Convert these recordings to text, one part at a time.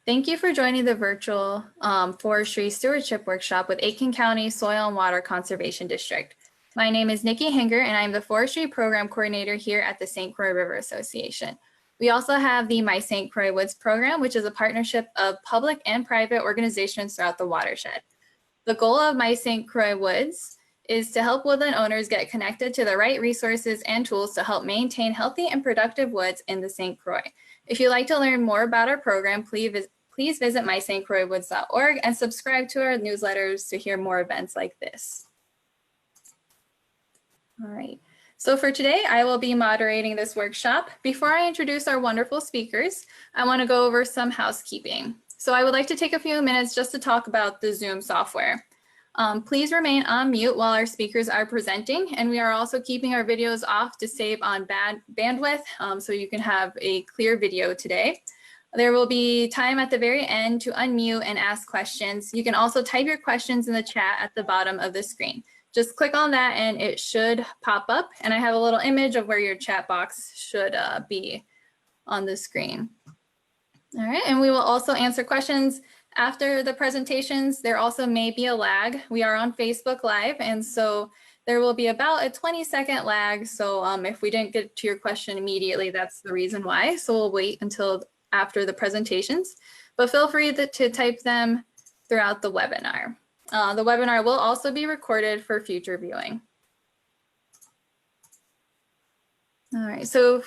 Thank you for joining the virtual Forestry Stewardship Workshop with Aitkin County Soil and Water Conservation District. My name is Nikki Hinger, and I'm the Forestry Program Coordinator here at the St. Croix River Association. We also have the My St. Croix Woods program, which is a partnership of public and private organizations throughout the watershed. The goal of My St. Croix Woods is to help woodland owners get connected to the right resources and tools to help maintain healthy and productive woods in the St. Croix. If you'd like to learn more about our program, please visit mystcroixwoods.org and subscribe to our newsletters to hear more events like this. All right, so for today, I will be moderating this workshop. Before I introduce our wonderful speakers, I want to go over some housekeeping. So I would like to take a few minutes just to talk about the Zoom software. Please remain on mute while our speakers are presenting, and we are also keeping our videos off to save on bandwidth so you can have a clear video today. There will be time at the very end to unmute and ask questions. You can also type your questions in the chat at the bottom of the screen. Just click on that and it should pop up, and I have a little image of where your chat box should be on the screen. All right, and we will also answer questions after the presentations. There also may be a lag. We are on Facebook Live, and so there will be about a 20-second lag. So if we didn't get to your question immediately, that's the reason why. So we'll wait until after the presentations, but feel free to type them throughout the webinar. The webinar will also be recorded for future viewing. All right, so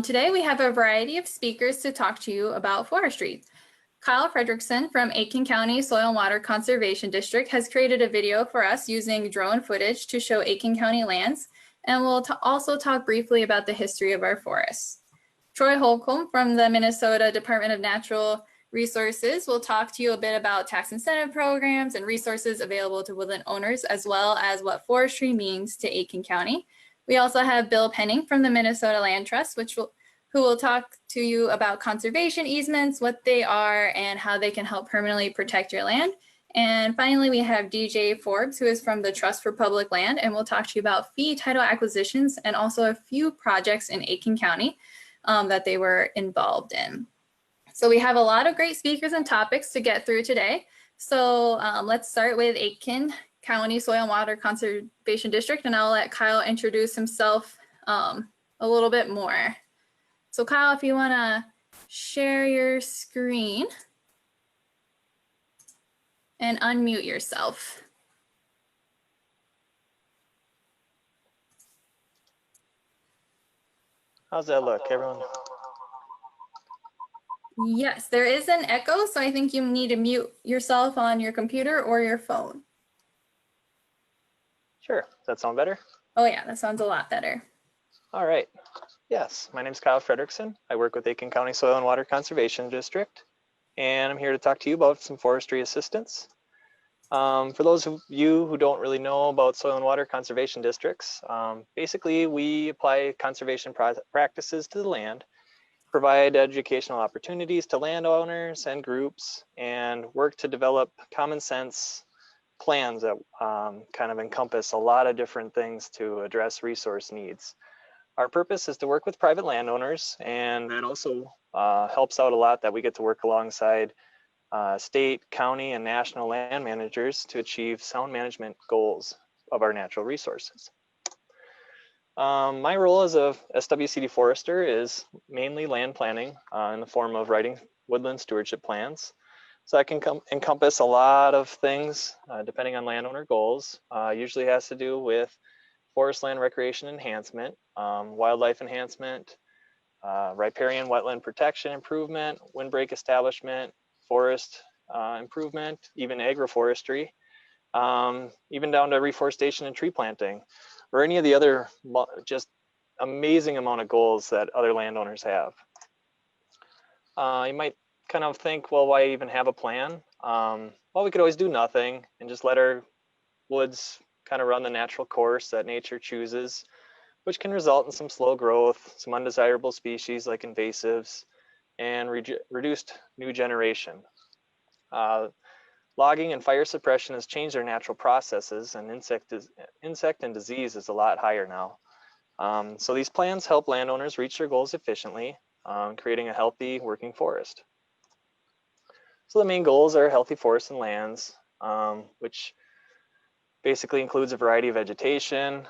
today we have a variety of speakers to talk to you about forestry. Kyle Fredrickson from Aitkin County Soil and Water Conservation District has created a video for us using drone footage to show Aitkin County lands, and we'll also talk briefly about the history of our forests. Troy Holcomb from the Minnesota Department of Natural Resources will talk to you a bit about tax incentive programs and resources available to woodland owners, as well as what forestry means to Aitkin County. We also have Bill Penning from the Minnesota Land Tust, who will talk to you about conservation easements, what they are, and how they can help permanently protect your land. And finally, we have DJ Forbes, who is from the Trust for Public Land, and will talk to you about fee title acquisitions and also a few projects in Aitkin County that they were involved in. So we have a lot of great speakers and topics to get through today. So let's start with Aitkin County Soil and Water Conservation District, and I'll let Kyle introduce himself a little bit more. So Kyle, if you want to share your screen and unmute yourself. How's that look, everyone? Yes, there is an echo, so I think you need to mute yourself on your computer or your phone. Sure, does that sound better? Oh yeah, that sounds a lot better. All right, yes, my name is Kyle Fredrickson. I work with Aitkin County Soil and Water Conservation District, and I'm here to talk to you about some forestry assistance. For those of you who don't really know about soil and water conservation districts, basically we apply conservation practices to the land, provide educational opportunities to landowners and groups, and work to develop common sense plans that kind of encompass a lot of different things to address resource needs. Our purpose is to work with private landowners, and that also helps out a lot that we get to work alongside state, county, and national land managers to achieve sound management goals of our natural resources. My role as a SWCD Forester is mainly land planning in the form of writing woodland stewardship plans. So that can encompass a lot of things depending on landowner goals. Usually has to do with forest land recreation enhancement, wildlife enhancement, riparian wetland protection improvement, windbreak establishment, forest improvement, even agroforestry, even down to reforestation and tree planting, or any of the other just amazing amount of goals that other landowners have. You might kind of think, well, why even have a plan? Well, we could always do nothing and just let our woods kind of run the natural course that nature chooses, which can result in some slow growth, some undesirable species like invasives, and reduced new generation. Logging and fire suppression has changed our natural processes, and insect and disease is a lot higher now. So these plans help landowners reach their goals efficiently, creating a healthy working forest. So the main goals are healthy forests and lands, which basically includes a variety of vegetation.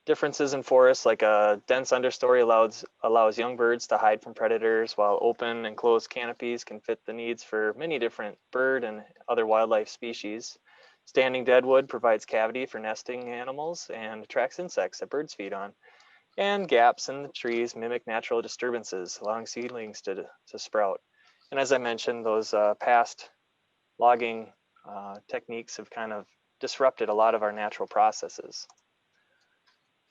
Differences in forests, like a dense understory allows young birds to hide from predators, while open and closed canopies can fit the needs for many different bird and other wildlife species. Standing deadwood provides cavity for nesting animals and attracts insects that birds feed on. And gaps in the trees mimic natural disturbances, allowing seedlings to sprout. And as I mentioned, those past logging techniques have kind of disrupted a lot of our natural processes.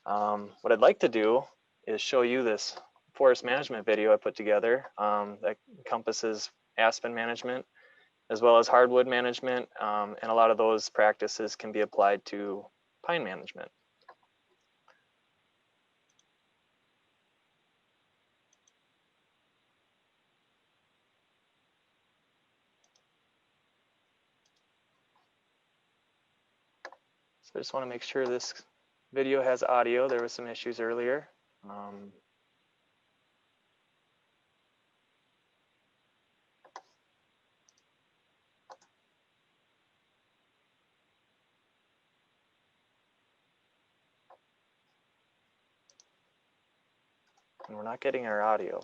What I'd like to do is show you this forest management video I put together that encompasses aspen management as well as hardwood management, and a lot of those practices can be applied to pine management. So I just want to make sure this video has audio. There was some issues earlier. And we're not getting our audio.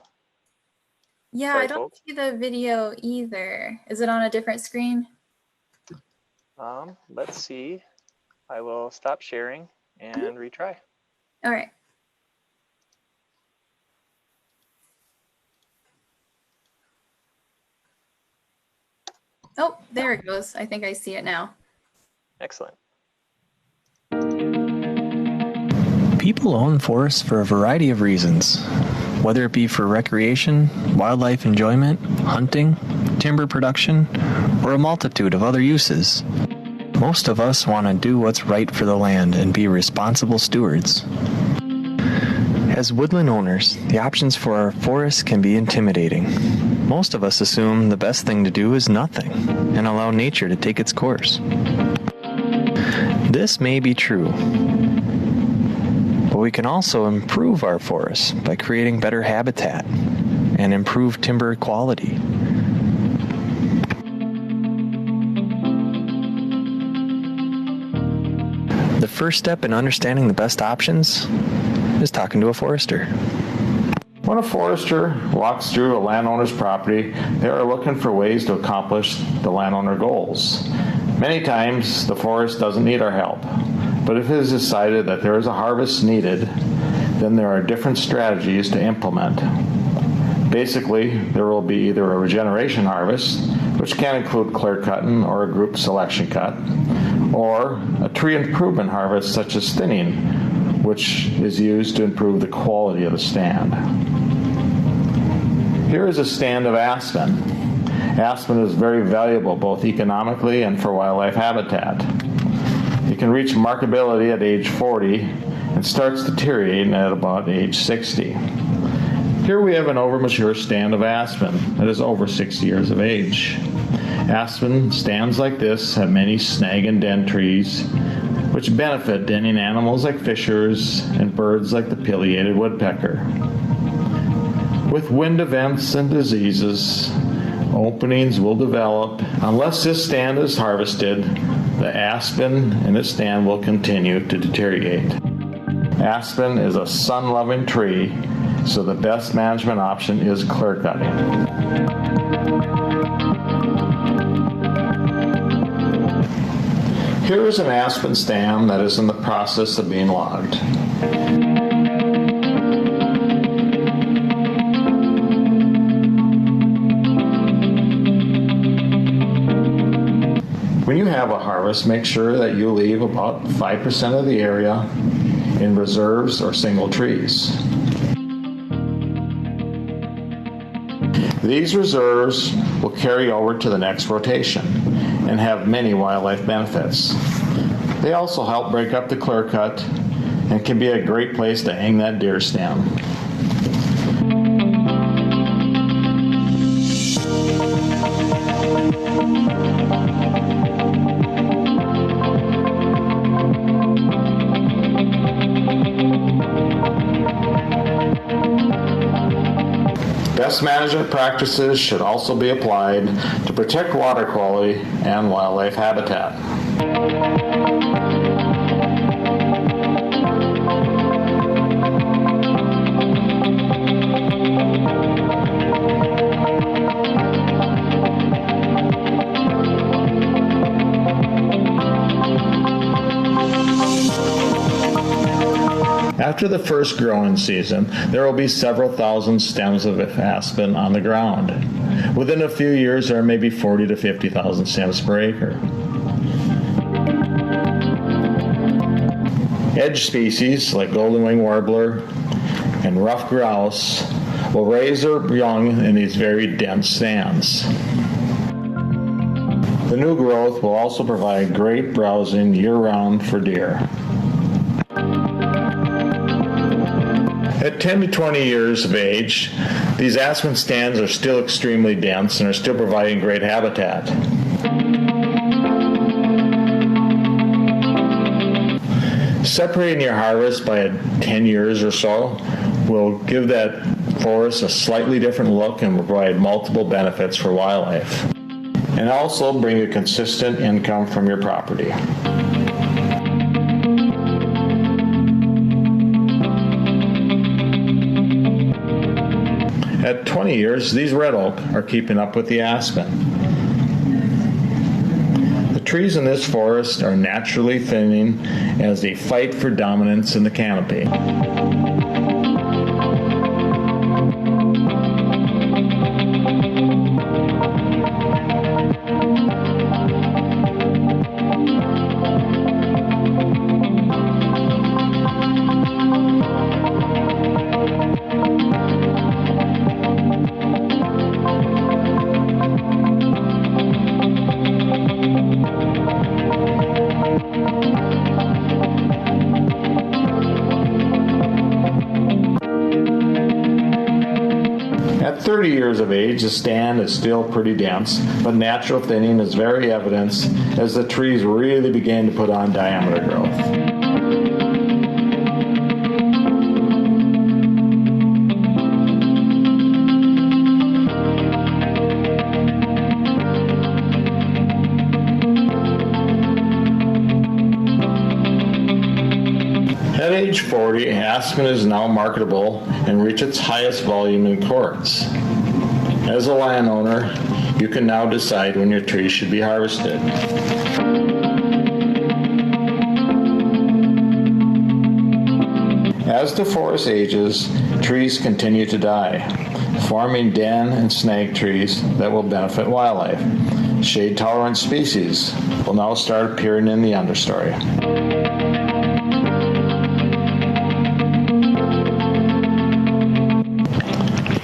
Yeah, Sorry, I don't folks. see the video either. Is it on a different screen? Let's see. I will stop sharing and retry. All right. Oh, there it goes. I think I see it now. Excellent. People own forests for a variety of reasons, whether it be for recreation, wildlife enjoyment, hunting, timber production, or a multitude of other uses. Most of us want to do what's right for the land and be responsible stewards. As woodland owners, the options for our forests can be intimidating. Most of us assume the best thing to do is nothing and allow nature to take its course. This may be true, but we can also improve our forests by creating better habitat and improve timber quality. The first step in understanding the best options is talking to a forester. When a forester walks through a landowner's property, they are looking for ways to accomplish the landowner goals. Many times, the forest doesn't need our help, but if it is decided that there is a harvest needed, then there are different strategies to implement. Basically, there will be either a regeneration harvest, which can include clear cutting or a group selection cut, or a tree improvement harvest such as thinning, which is used to improve the quality of the stand. Here is a stand of aspen. Aspen is very valuable both economically and for wildlife habitat. It can reach markability at age 40 and starts deteriorating at about age 60. Here we have an overmature stand of aspen that is over 60 years of age. Aspen stands like this have many snag and dent trees, which benefit denning animals like fishers and birds like the pileated woodpecker. With wind events and diseases, openings will develop. Unless this stand is harvested, the aspen in the stand will continue to deteriorate. Aspen is a sun-loving tree, so the best management option is clear cutting. Here is an aspen stand that is in the process of being logged. When you have a harvest, make sure that you leave about 5% of the area in reserves or single trees. These reserves will carry over to the next rotation and have many wildlife benefits. They also help break up the clear cut and can be a great place to hang that deer stand. Best Best management practices should also be applied to protect water quality and wildlife habitat. After the first growing season, there will be several thousand stems of aspen on the ground. Within a few years, there may be 40 to 50,000 stems per acre. Edge species like golden wing warbler and ruffed grouse will raise their young in these very dense stands. The new growth will also provide great browsing year-round for deer. At 10 to 20 years of age, these aspen stands are still extremely dense and are still providing great habitat. Separating your harvest by 10 years or so will give that forest a slightly different look and will provide multiple benefits for wildlife, and also bring a consistent income from your property. At 20 years, these red oak are keeping up with the aspen. The trees in this forest are naturally thinning as they fight for dominance in the canopy. At 30 years of age, the stand is still pretty dense, but natural thinning is very evident as the trees really begin to put on diameter growth. At age 40, aspen is now marketable and reach its highest volume in cords. As a landowner, you can now decide when your trees should be harvested. As the forest ages, trees continue to die, forming den and snag trees that will benefit wildlife. Shade-tolerant species will now start appearing in the understory.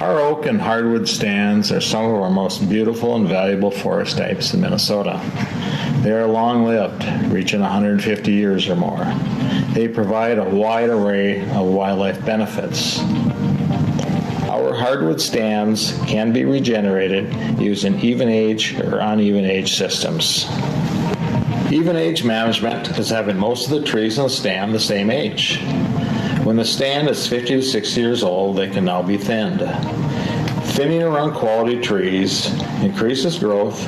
Our oak and hardwood stands are some of our most beautiful and valuable forest types in Minnesota. They are long-lived, reaching 150 years or more. They provide a wide array of wildlife benefits. Our hardwood stands can be regenerated using even age or uneven age systems. Even age management is having most of the trees in the stand the same age. When the stand is 50 to 60 years old, they can now be thinned. Thinning around quality trees increases growth,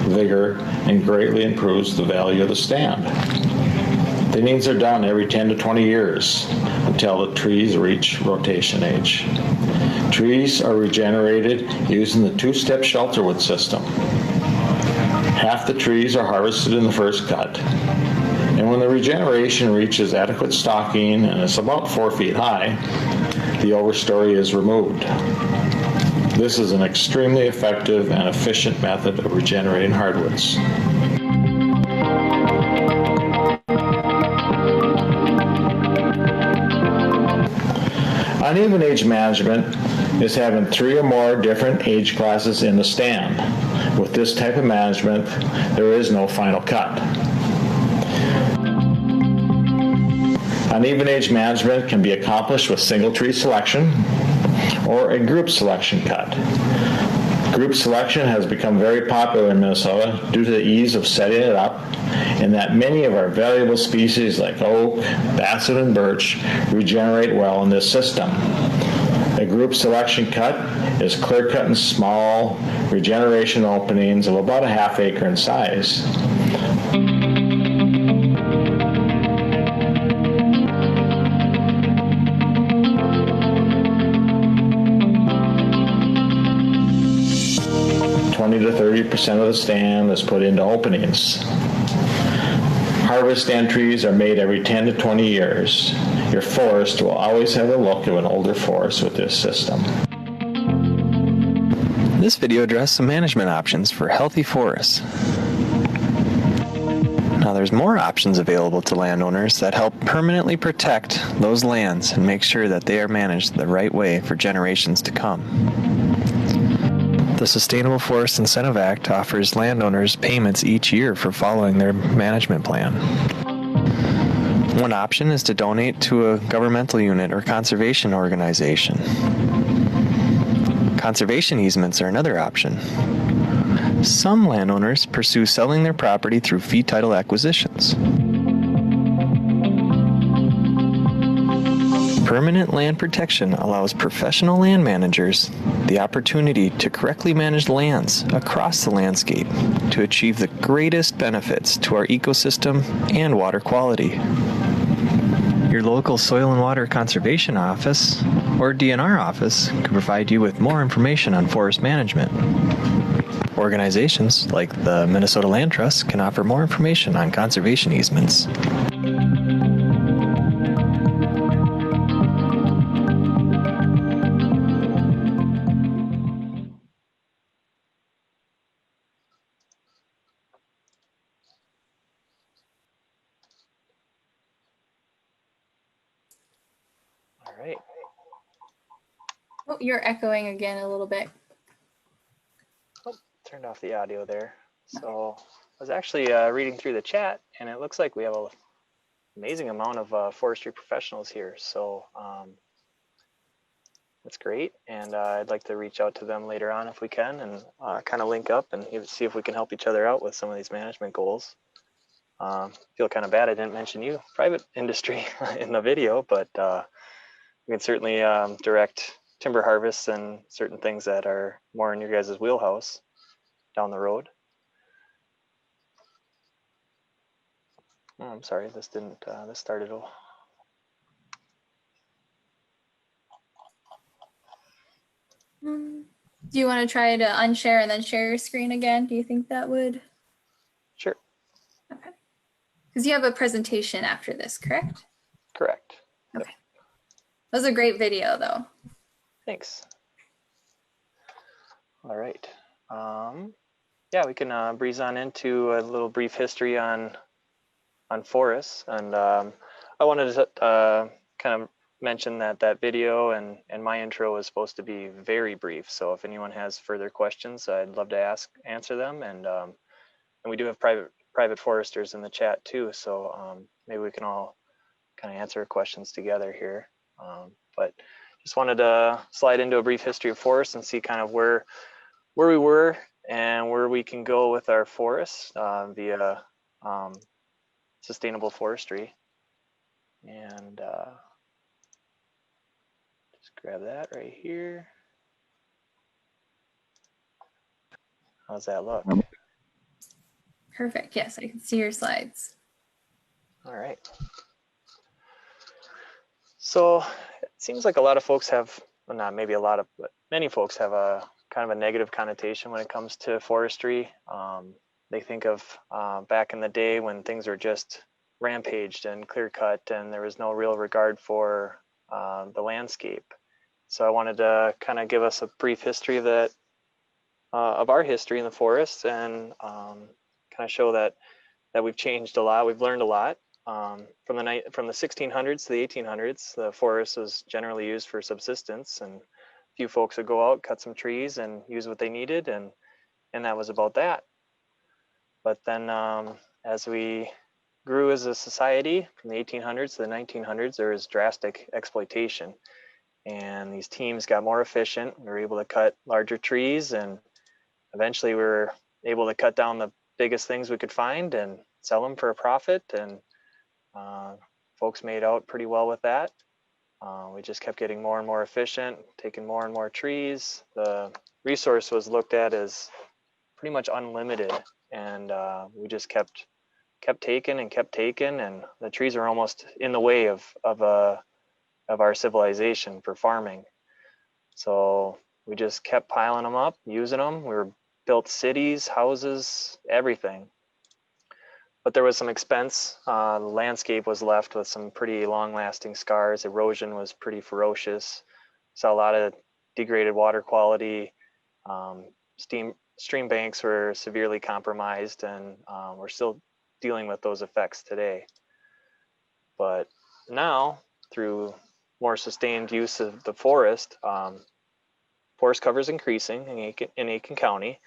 vigor, and greatly improves the value of the stand. Thinnings are done every 10 to 20 years until the trees reach rotation age. Trees are regenerated using the two-step shelterwood system. Half the trees are harvested in the first cut, and when the regeneration reaches adequate stocking and it's about 4 feet high, the overstory is removed. This is an extremely effective and efficient method of regenerating hardwoods. Uneven age management is having 3 or more different age classes in the stand. With this type of management, there is no final cut. Uneven age management can be accomplished with single tree selection or a group selection cut. Group selection has become very popular in Minnesota due to the ease of setting it up, and that many of our valuable species like oak, basswood, and birch regenerate well in this system. A group selection cut is clear-cutting small regeneration openings of about a ½ acre in size. To 30% of the stand is put into openings. Harvest entries are made every 10 to 20 years. Your forest will always have a look of an older forest with this system. This video addressed some management options for healthy forests. Now there's more options available to landowners that help permanently protect those lands and make sure that they are managed the right way for generations to come. The Sustainable Forest Incentive Act offers landowners payments each year for following their management plan. One option is to donate to a governmental unit or conservation organization. Conservation easements are another option. Some landowners pursue selling their property through fee title acquisitions. Permanent land protection allows professional land managers the opportunity to correctly manage lands across the landscape to achieve the greatest benefits to our ecosystem and water quality. Your local Soil and Water Conservation Office or DNR office can provide you with more information on forest management. Organizations like the Minnesota Land Tust can offer more information on conservation easements. All right. Oh, you're echoing again a little bit. Oh, turned off the audio there. So I was actually reading through the chat, and it looks like we have an amazing amount of forestry professionals here. So that's great. And I'd like to reach out to them later on if we can, and kind of link up and see if we can help each other out with some of these management goals. Feel kind of bad I didn't mention you, private industry, in the video, but we can certainly direct timber harvests and certain things that are more in your guys' wheelhouse down the road. Oh, I'm sorry, this didn't, this started. Do you want to try to unshare and then share your screen again? Do you think that would? Sure. Okay. Because you have a presentation after this, correct? Correct. Okay. That was a great video, though. Thanks. All right. Yeah, we can breeze on into a little brief history on forests, and I wanted to kind of mention that that video and my intro is supposed to be very brief. So if anyone has further questions, I'd love to answer them, and we do have private foresters in the chat too. So maybe we can all kind of answer questions together here. But just wanted to slide into a brief history of forests and see kind of where we were and where we can go with our forests via sustainable forestry. And just grab that right here. How's that look? Perfect. Yes, I can see your slides. All right. So it seems like a lot of folks have, well, not maybe a lot of, but many folks have a kind of a negative connotation when it comes to forestry. They think of back in the day when things were just rampaged and clear cut and there was no real regard for the landscape. So I wanted to kind of give us a brief history of that, of our history in the forests, and kind of show that we've changed a lot. We've learned a lot. From the 1600s to the 1800s, the forest was generally used for subsistence, and a few folks would go out, cut some trees, and use what they needed, and that was about that. But then, as we grew as a society from the 1800s to the 1900s, there was drastic exploitation, and these teams got more efficient. We were able to cut larger trees, and eventually we were able to cut down the biggest things we could find and sell them for a profit, and folks made out pretty well with that. We just kept getting more and more efficient, taking more and more trees. The resource was looked at as pretty much unlimited, and we just kept taking, and the trees are almost in the way of our civilization for farming. So we just kept piling them up, using them. We built cities, houses, everything. But there was some expense. The landscape was left with some pretty long-lasting scars. Erosion was pretty ferocious. Saw a lot of degraded water quality. Stream banks were severely compromised, and we're still dealing with those effects today. But now, through more sustained use of the forest, forest cover is increasing in Aitkin County,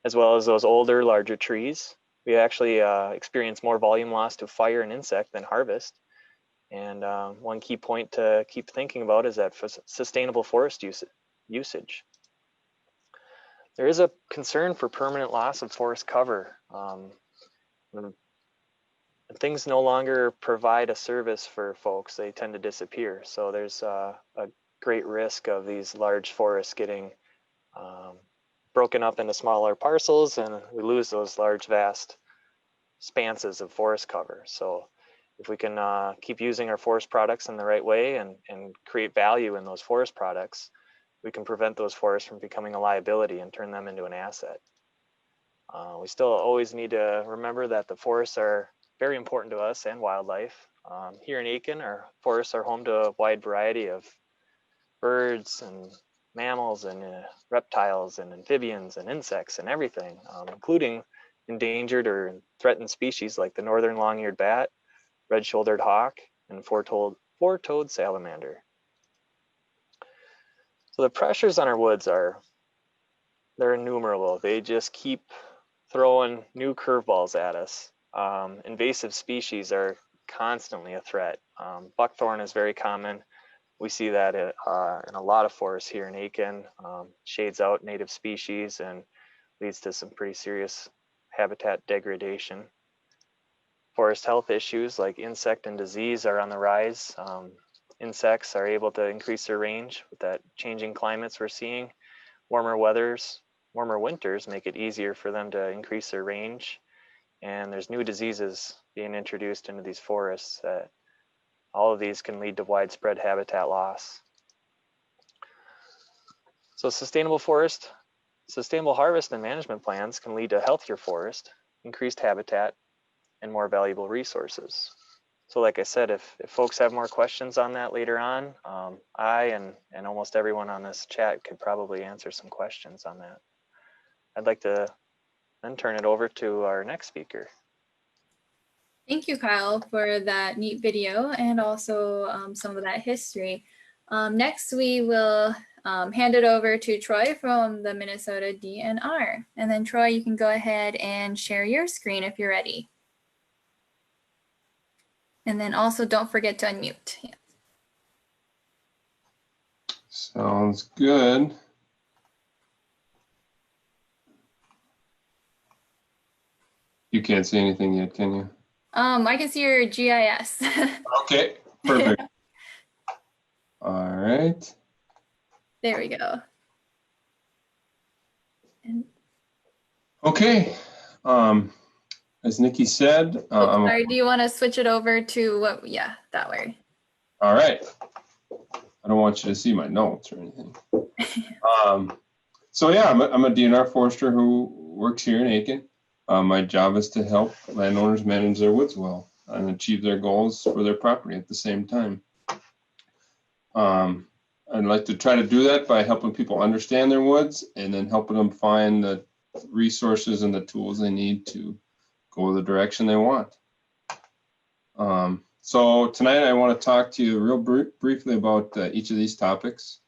as well as those older, larger trees. We actually experience more volume loss to fire and insect than harvest. And one key point to keep thinking about is that for sustainable forest usage. There is a concern for permanent loss of forest cover. When things no longer provide a service for folks, they tend to disappear. So there's a great risk of these large forests getting broken up into smaller parcels, and we lose those large, vast spanses of forest cover. So if we can keep using our forest products in the right way and create value in those forest products, we can prevent those forests from becoming a liability and turn them into an asset. We still always need to remember that the forests are very important to us and wildlife. Here in Aitkin, our forests are home to a wide variety of birds and mammals and reptiles and amphibians and insects and everything, including endangered or threatened species like the northern long-eared bat, red-shouldered hawk, and four-toed salamander. So the pressures on our woods they're innumerable. They just keep throwing new curveballs at us. Invasive species are constantly a threat. Buckthorn is very common. We see that in a lot of forests here in Aitkin. Shades out native species and leads to some pretty serious habitat degradation. Forest health issues like insect and disease are on the rise. Insects are able to increase their range with that changing climates we're seeing. Warmer winters make it easier for them to increase their range. And there's new diseases being introduced into these forests that all of these can lead to widespread habitat loss. So sustainable harvest and management plans can lead to healthier forest, increased habitat, and more valuable resources. So like I said, if folks have more questions on that later on, I and almost everyone on this chat could probably answer some questions on that. I'd like to then turn it over to our next speaker. Thank you, Kyle, for that neat video and also some of that history. Next, we will hand it over to Troy from the Minnesota DNR. And then Troy, you can go ahead and share your screen if you're ready. And then also don't forget to unmute. Yeah. Sounds good. You can't see anything yet, can you? I can see your GIS. Okay, perfect. All right. There we go. And okay. As Nikki said, sorry, do you want to switch it over to what? Yeah, that way. all right. I don't want you to see my notes or anything. So yeah, I'm a DNR forester who works here in Aitkin. My job is to help landowners manage their woods well and achieve their goals for their property at the same time. I'd like to try to do that by helping people understand their woods and then helping them find the resources and the tools they need to go the direction they want. So tonight I want to talk to you real briefly about each of these topics.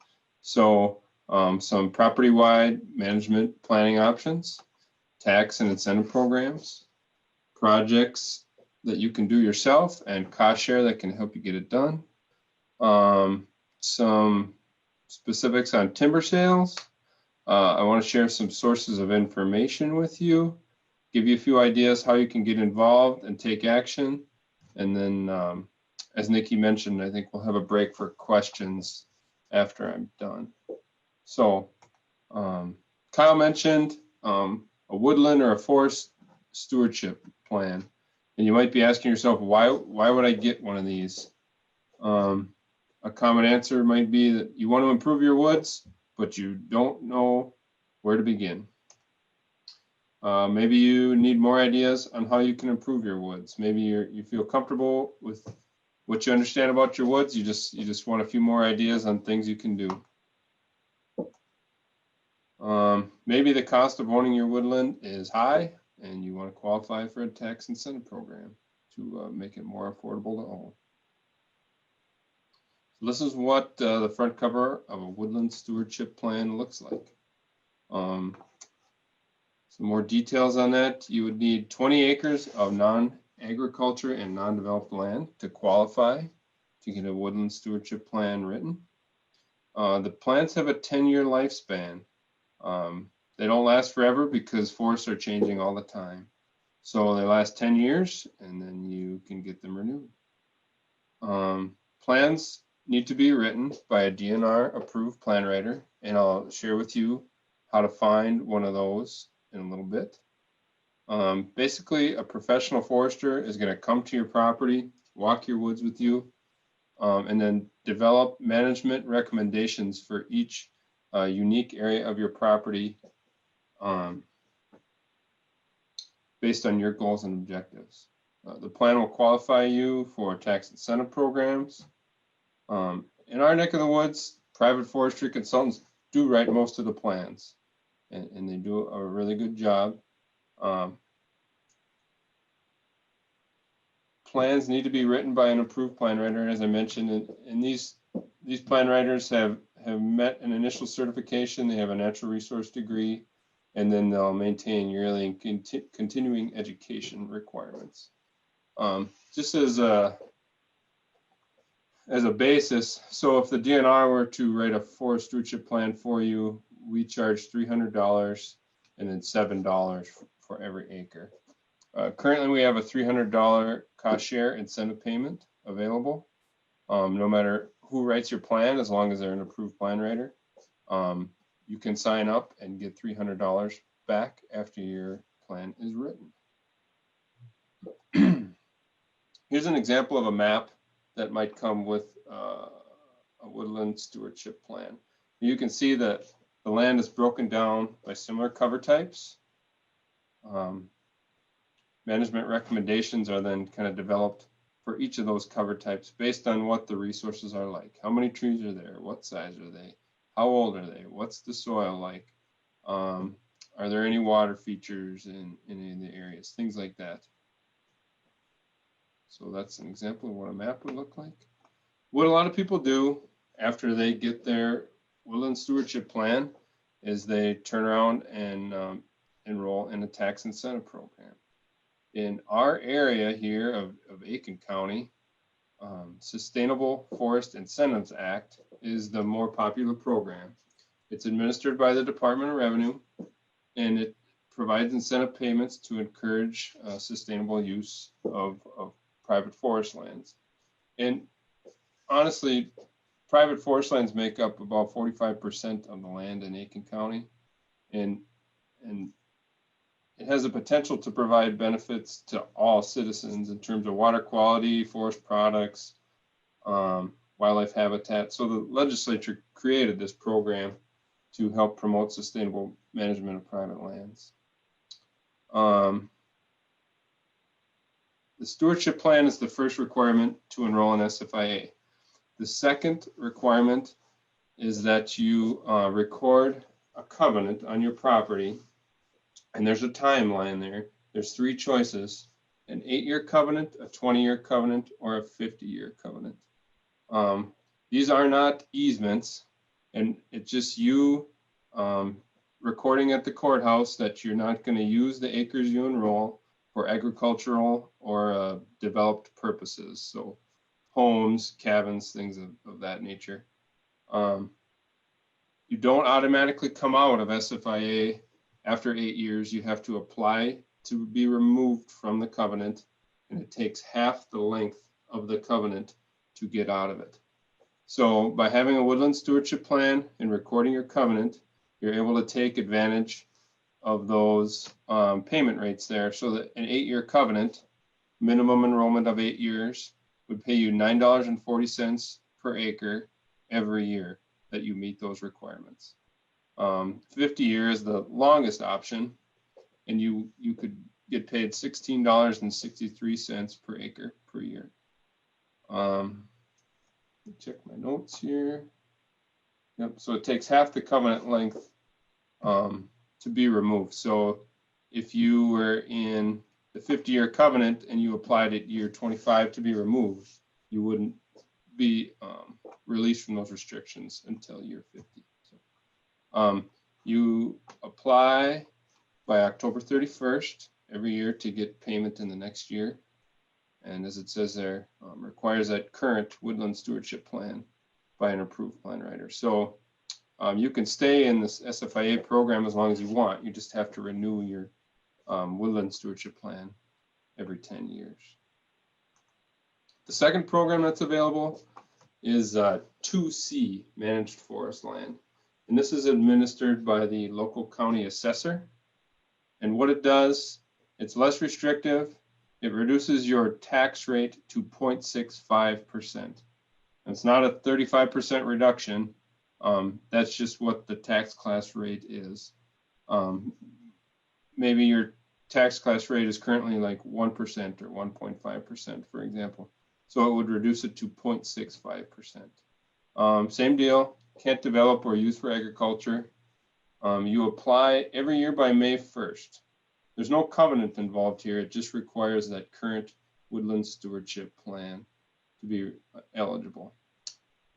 So some property-wide management planning options, tax and incentive programs, projects that you can do yourself, and cost share that can help you get it done. Some specifics on timber sales. I want to share some sources of information with you, give you a few ideas how you can get involved and take action, and then as Nikki mentioned, I think we'll have a break for questions after I'm done. So Kyle mentioned a woodland or a forest stewardship plan. And you might be asking yourself, why would I get one of these? A common answer might be that you want to improve your woods, but you don't know where to begin. Maybe you need more ideas on how you can improve your woods. Maybe you feel comfortable with what you understand about your woods. You just want a few more ideas on things you can do. Maybe the cost of owning your woodland is high and you want to qualify for a tax incentive program to make it more affordable to own. So this is what the front cover of a woodland stewardship plan looks like. Some more details on that. You would need 20 acres of non-agriculture and non-developed land to qualify to get a woodland stewardship plan written. The plans have a 10-year lifespan. They don't last forever because forests are changing all the time. So they last 10 years and then you can get them renewed. Plans need to be written by a DNR approved plan writer, and I'll share with you how to find one of those in a little bit. Basically, a professional forester is going to come to your property, walk your woods with you, and then develop management recommendations for each unique area of your property based on your goals and objectives. The plan will qualify you for tax incentive programs. In our neck of the woods, private forestry consultants do write most of the plans, and they do a really good job. Plans need to be written by an approved plan writer, and as I mentioned, and these plan writers have met an initial certification. They have a natural resource degree, and then they'll maintain yearly and continuing education requirements. Just as a basis, so if the DNR were to write a forest stewardship plan for you, we charge $300 and then $7 for every acre. Currently, we have a $300 cost share incentive payment available. No matter who writes your plan, as long as they're an approved plan writer, you can sign up and get $300 back after your plan is written. Here's an example of a map that might come with a woodland stewardship plan. You can see that the land is broken down by similar cover types. Management recommendations are then kind of developed for each of those cover types based on what the resources are like. How many trees are there? What size are they? How old are they? What's the soil like? Are there any water features in any of the areas? Things like that. So that's an example of what a map would look like. What a lot of people do after they get their woodland stewardship plan is they turn around and enroll in a tax incentive program. In our area here of Aitkin County, Sustainable Forest Incentives Act is the more popular program. It's administered by the Department of Revenue, and it provides incentive payments to encourage sustainable use of private forest lands. And honestly, private forest lands make up about 45% of the land in Aitkin County, and it has the potential to provide benefits to all citizens in terms of water quality, forest products, wildlife habitat. So the legislature created this program to help promote sustainable management of private lands. The stewardship plan is the first requirement to enroll in SFIA. The second requirement is that you record a covenant on your property, and there's a timeline there. There's 3 choices: an 8-year covenant, a 20-year covenant, or a 50-year covenant. These are not easements, and it's just you recording at the courthouse that you're not going to use the acres you enroll for agricultural or developed purposes. So homes, cabins, things of that nature. You don't automatically come out of SFIA after 8 years. You have to apply to be removed from the covenant, and it takes half the length of the covenant to get out of it. So by having a woodland stewardship plan and recording your covenant, you're able to take advantage of those payment rates there. So that an 8-year covenant, minimum enrollment of 8 years, would pay you $9.40 per acre every year that you meet those requirements. 50 years, the longest option, and you could get paid $16.63 per acre per year. Check my notes here. Yep, so it takes half the covenant length to be removed. So if you were in the 50-year covenant and you applied at year 25 to be removed, you wouldn't be released from those restrictions until year 50. So, you apply by October 31st every year to get payment in the next year. And as it says there, requires that current woodland stewardship plan by an approved plan writer. So you can stay in this SFIA program as long as you want. You just have to renew your woodland stewardship plan every 10 years. The second program that's available is 2C, Managed Forest Land. And this is administered by the local county assessor. And what it does, it's less restrictive. It reduces your tax rate to 0.65%. It's not a 35% reduction. That's just what the tax class rate is. Maybe your tax class rate is currently like 1% or 1.5%, for example. So it would reduce it to 0.65%. Same deal, can't develop or use for agriculture. You apply every year by May 1st. There's no covenant involved here. It just requires that current woodland stewardship plan to be eligible.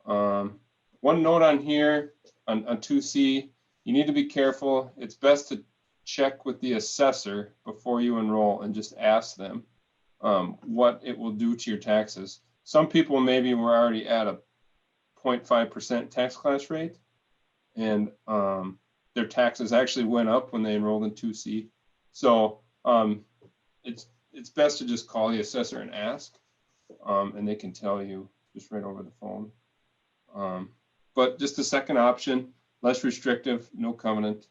One note on here on 2C, you need to be careful. It's best to check with the assessor before you enroll and just ask them what it will do to your taxes. Some people maybe were already at a 0.5% tax class rate, and their taxes actually went up when they enrolled in 2C. So it's best to just call the assessor and ask, and they can tell you just right over the phone. But just the second option, less restrictive, no covenant,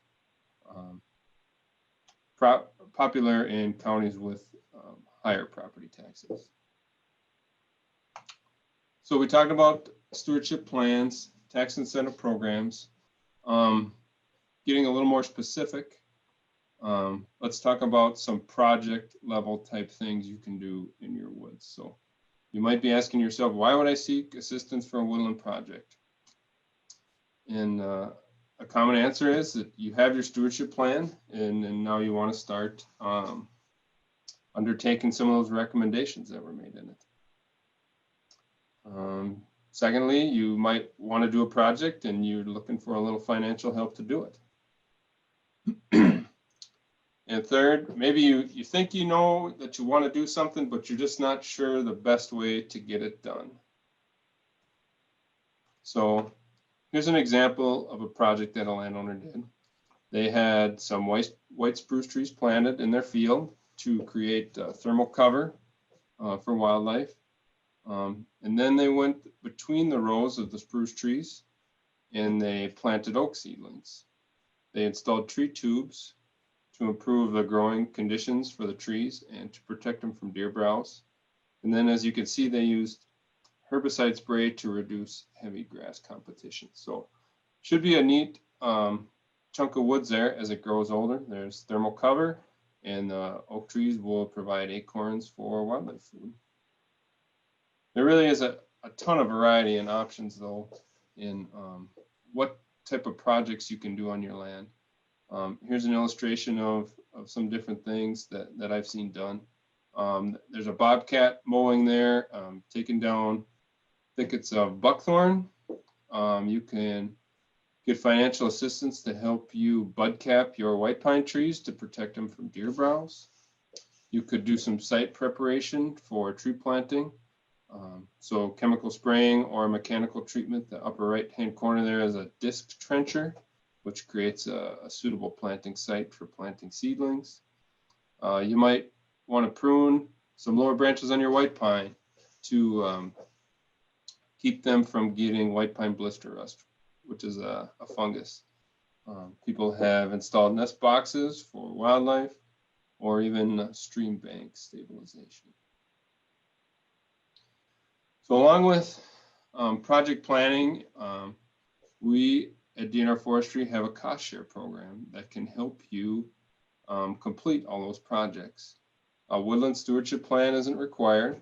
popular in counties with higher property taxes. So we talked about stewardship plans, tax incentive programs. Getting a little more specific, let's talk about some project level type things you can do in your woods. So you might be asking yourself, why would I seek assistance for a woodland project? And a common answer is that you have your stewardship plan, and now you want to start undertaking some of those recommendations that were made in it. Secondly, you might want to do a project and you're looking for a little financial help to do it. And third, maybe you think you know that you want to do something, but you're just not sure the best way to get it done. So here's an example of a project that a landowner did. They had some white spruce trees planted in their field to create thermal cover for wildlife. And then they went between the rows of the spruce trees and they planted oak seedlings. They installed tree tubes to improve the growing conditions for the trees and to protect them from deer browse. And then, as you can see, they used herbicide spray to reduce heavy grass competition. So should be a neat chunk of woods there as it grows older. There's thermal cover, and oak trees will provide acorns for wildlife food. There really is a ton of variety and options, though, in what type of projects you can do on your land. Here's an illustration of some different things that I've seen done. There's a bobcat mowing there, taking down, I think it's a buckthorn. You can get financial assistance to help you bud cap your white pine trees to protect them from deer browse. You could do some site preparation for tree planting. So chemical spraying or mechanical treatment. The upper right-hand corner there is a disc trencher, which creates a suitable planting site for planting seedlings. You might want to prune some lower branches on your white pine. to keep them from getting white pine blister rust, which is a fungus. People have installed nest boxes for wildlife or even stream bank stabilization. So along with project planning, we at DNR Forestry have a cost share program that can help you complete all those projects. A woodland stewardship plan isn't required.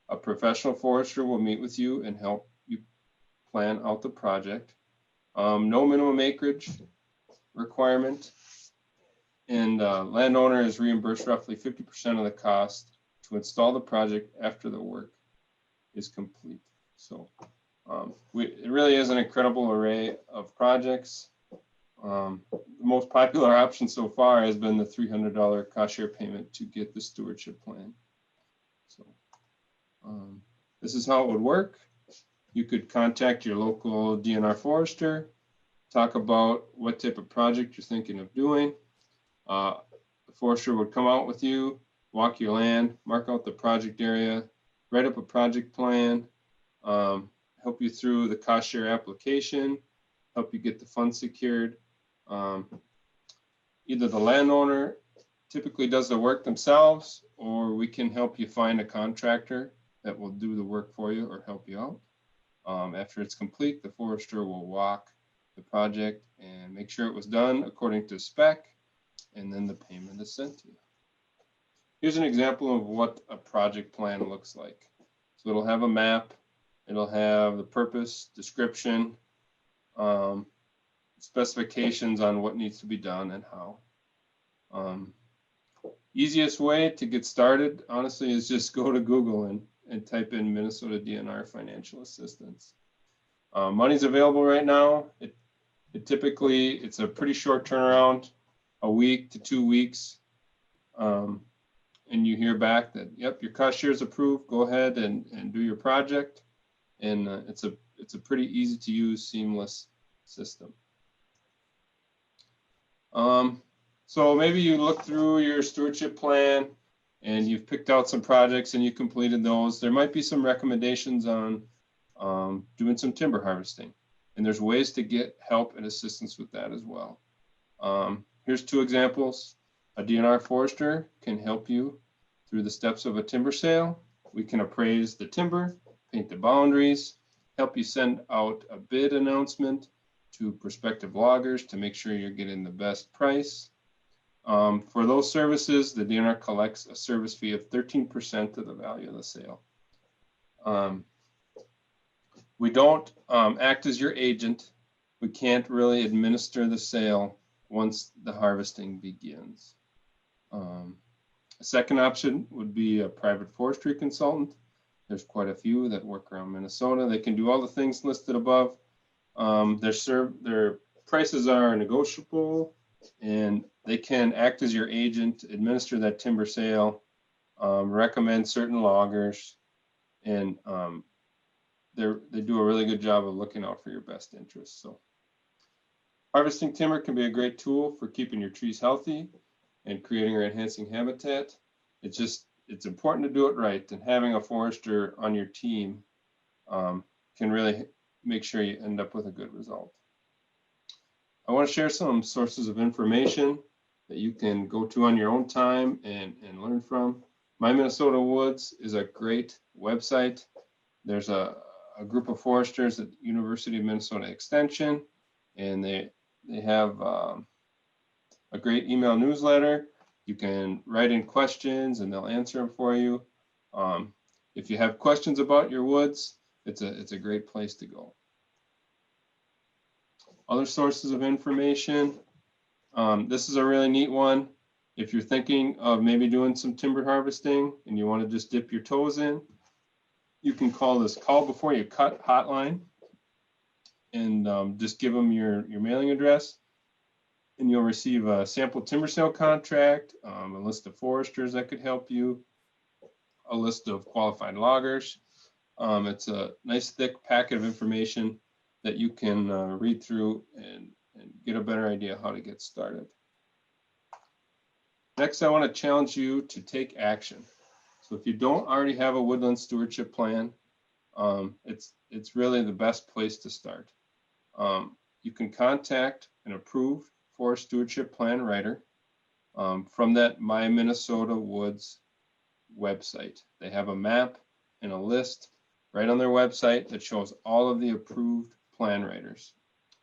A professional forester will meet with you and help you plan out the project. No minimum acreage requirement, and landowner is reimbursed roughly 50% of the cost to install the project after the work is complete. So it really is an incredible array of projects. The most popular option so far has been the $300 cost share payment to get the stewardship plan. So this is how it would work. You could contact your local DNR forester, talk about what type of project you're thinking of doing. The forester would come out with you, walk your land, mark out the project area, write up a project plan, help you through the cost share application, help you get the funds secured. Either the landowner typically does the work themselves, or we can help you find a contractor that will do the work for you or help you out. After it's complete, the forester will walk the project and make sure it was done according to spec, and then the payment is sent to you. Here's an example of what a project plan looks like. So it'll have a map, it'll have the purpose, description, specifications on what needs to be done and how. Easiest way to get started, honestly, is just go to Google and type in Minnesota DNR financial assistance. Money's available right now. It typically, it's a pretty short turnaround, a week to 2 weeks. And you hear back that, yep, your cost share is approved, go ahead and do your project. And it's a pretty easy to use, seamless system. So maybe you look through your stewardship plan and you've picked out some projects and you completed those. There might be some recommendations on doing some timber harvesting. And there's ways to get help and assistance with that as well. Here's 2 examples. A DNR forester can help you through the steps of a timber sale. We can appraise the timber, paint the boundaries, help you send out a bid announcement to prospective loggers to make sure you're getting the best price. For those services, the DNR collects a service fee of 13% of the value of the sale. We don't act as your agent. We can't really administer the sale once the harvesting begins. A second option would be a private forestry consultant. There's quite a few that work around Minnesota. They can do all the things listed above. Their prices are negotiable, and they can act as your agent, administer that timber sale, recommend certain loggers, and they do a really good job of looking out for your best interests. So harvesting timber can be a great tool for keeping your trees healthy and creating or enhancing habitat. It's important to do it right, and having a forester on your team can really make sure you end up with a good result. I want to share some sources of information that you can go to on your own time and learn from. My Minnesota Woods is a great website. There's a group of foresters at University of Minnesota Extension, and they have a great email newsletter. You can write in questions and they'll answer them for you. If you have questions about your woods, it's a great place to go. Other sources of information. This is a really neat one. If you're thinking of maybe doing some timber harvesting and you want to just dip your toes in, you can call this call before you cut hotline and just give them your mailing address, and you'll receive a sample timber sale contract, a list of foresters that could help you, a list of qualified loggers. It's a nice thick packet of information that you can read through and get a better idea how to get started. Next, I want to challenge you to take action. So if you don't already have a woodland stewardship plan, it's really the best place to start. You can contact an approved forest stewardship plan writer from that My Minnesota Woods website. They have a map and a list right on their website that shows all of the approved plan writers.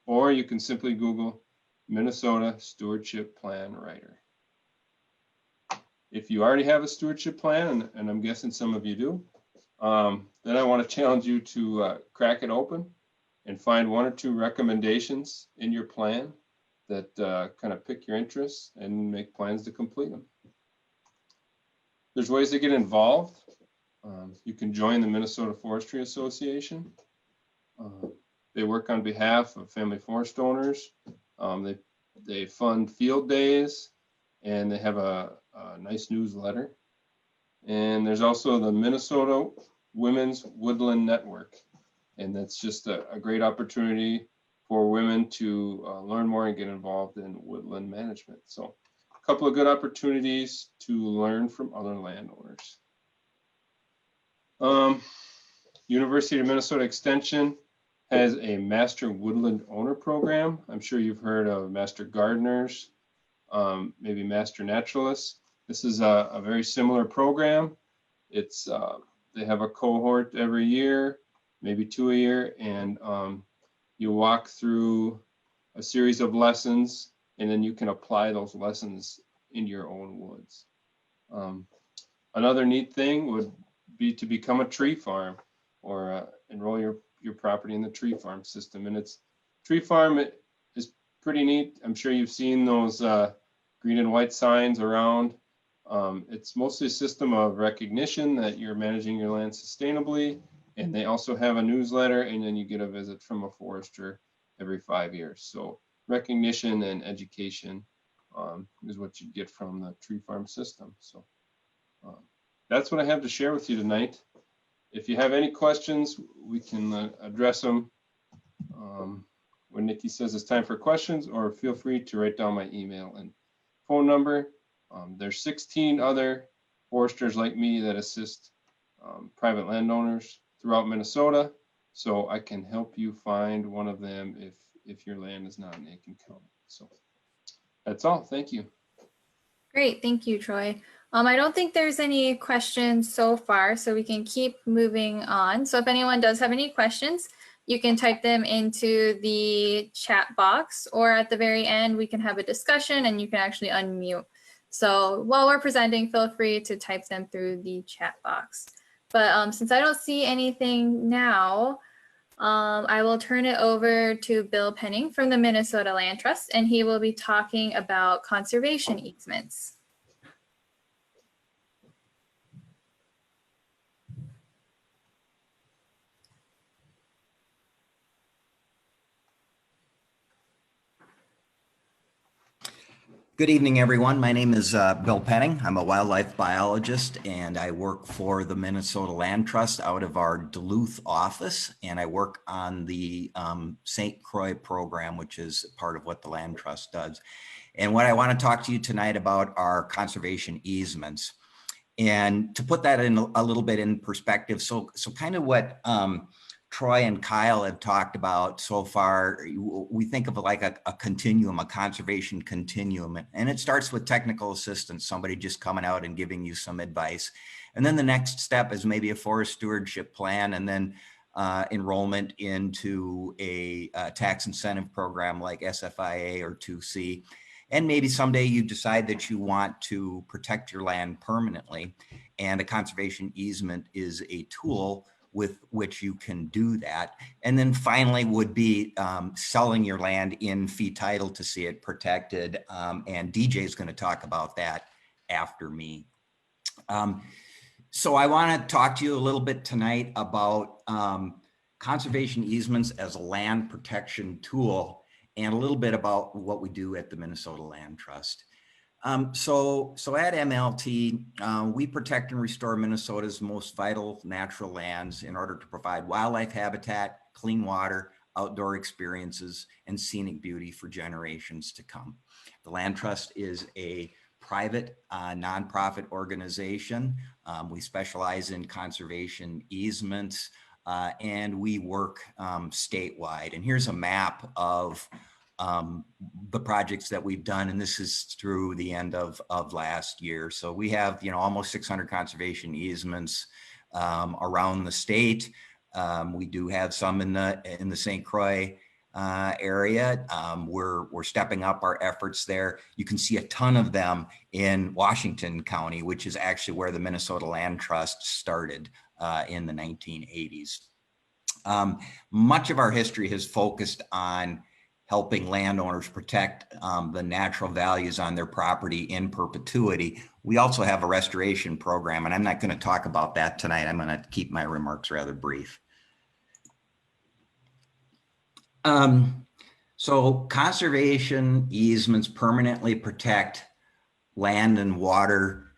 Or you can simply Google Minnesota Stewardship Plan Writer. If you already have a stewardship plan, and I'm guessing some of you do, then I want to challenge you to crack it open and find 1 or 2 recommendations in your plan that kind of pick your interests and make plans to complete them. There's ways to get involved. You can join the Minnesota Forestry Association. They work on behalf of family forest owners. They fund field days, and they have a nice newsletter. And there's also the Minnesota Women's Woodland Network. And that's just a great opportunity for women to learn more and get involved in woodland management. So a couple of good opportunities to learn from other landowners. University of Minnesota Extension has a Master Woodland Owner Program. I'm sure you've heard of Master Gardeners, maybe Master Naturalists. This is a very similar program. It's they have a cohort every year, maybe 2 a year, and you walk through a series of lessons, and then you can apply those lessons in your own woods. Another neat thing would be to become a tree farm or enroll your property in the tree farm system. And it's tree farm is pretty neat. I'm sure you've seen those green and white signs around. It's mostly a system of recognition that you're managing your land sustainably. And they also have a newsletter, and then you get a visit from a forester every 5 years. So recognition and education is what you get from the tree farm system. So that's what I have to share with you tonight. If you have any questions, we can address them when Nikki says it's time for questions, or feel free to write down my email and phone number. There's 16 other foresters like me that assist private landowners throughout Minnesota, so I can help you find one of them if your land is not in Aitkin County. So that's all. Thank you. Great, thank you, Troy. I don't think there's any questions so far, so we can keep moving on. So if anyone does have any questions, you can type them into the chat box, or at the very end, we can have a discussion and you can actually unmute. So while we're presenting, feel free to type them through the chat box. But since I don't see anything now, I will turn it over to Bill Penning from the Minnesota Land Trust, and he will be talking about conservation easements. Good evening, everyone. My name is Bill Penning. I'm a wildlife biologist, and I work for the Minnesota Land Trust out of our Duluth office, and I work on the St. Croix program, which is part of what the Land Trust does. And what I want to talk to you tonight about are conservation easements. And to put that in a little bit in perspective, so kind of what Troy and Kyle have talked about so far, we think of it like a continuum, a conservation continuum. And it starts with technical assistance, somebody just coming out and giving you some advice. And then the next step is maybe a forest stewardship plan, and then enrollment into a tax incentive program like SFIA or 2C. And maybe someday you decide that you want to protect your land permanently, and a conservation easement is a tool with which you can do that. And then finally would be selling your land in fee title to see it protected. And DJ is going to talk about that after me. So I want to talk to you a little bit tonight about conservation easements as a land protection tool, and a little bit about what we do at the Minnesota Land Trust. So at MLT, we protect and restore Minnesota's most vital natural lands in order to provide wildlife habitat, clean water, outdoor experiences, and scenic beauty for generations to come. The Land Trust is a private nonprofit organization. We specialize in conservation easements, and we work statewide. And here's a map of the projects that we've done, and this is through the end of last year. So we have, almost 600 conservation easements around the state. We do have some in the St. Croix area. We're stepping up our efforts there. You can see a ton of them in Washington County, which is actually where the Minnesota Land Trust started in the 1980s. Much of our history has focused on helping landowners protect the natural values on their property in perpetuity. We also have a restoration program, and I'm not going to talk about that tonight. I'm going to keep my remarks rather brief. So conservation easements permanently protect land and water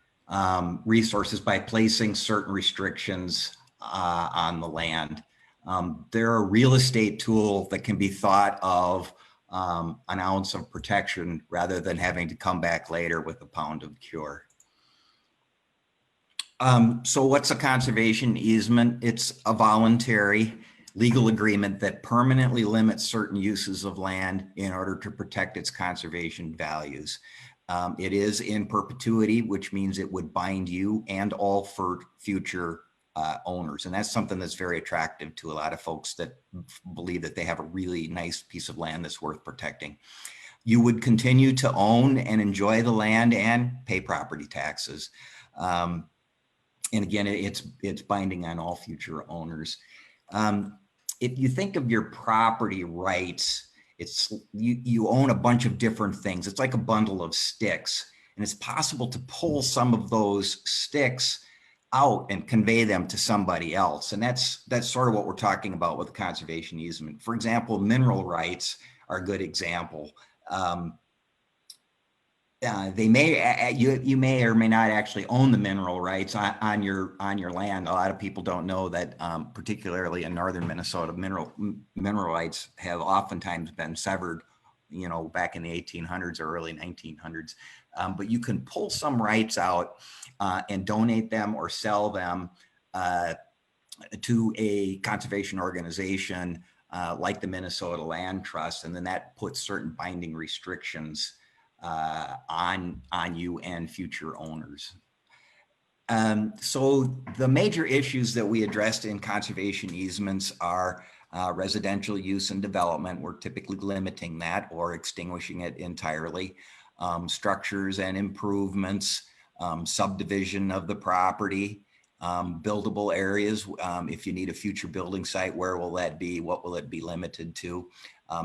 resources by placing certain restrictions on the land. They're a real estate tool that can be thought of an ounce of protection rather than having to come back later with a pound of cure. So what's a conservation easement? It's a voluntary legal agreement that permanently limits certain uses of land in order to protect its conservation values. It is in perpetuity, which means it would bind you and all for future owners. And that's something that's very attractive to a lot of folks that believe that they have a really nice piece of land that's worth protecting. You would continue to own and enjoy the land and pay property taxes. And again, it's binding on all future owners. If you think of your property rights, it's you own a bunch of different things. It's like a bundle of sticks, and it's possible to pull some of those sticks out and convey them to somebody else. And that's sort of what we're talking about with the conservation easement. For example, mineral rights are a good example. You may or may not actually own the mineral rights on your land. A lot of people don't know that, particularly in northern Minnesota, mineral rights have oftentimes been severed, back in the 1800s or early 1900s. But you can pull some rights out and donate them or sell them to a conservation organization like the Minnesota Land Trust, and then that puts certain binding restrictions on you and future owners. So the major issues that we addressed in conservation easements are residential use and development. We're typically limiting that or extinguishing it entirely. Structures and improvements, subdivision of the property, buildable areas. If you need a future building site, where will that be? What will it be limited to?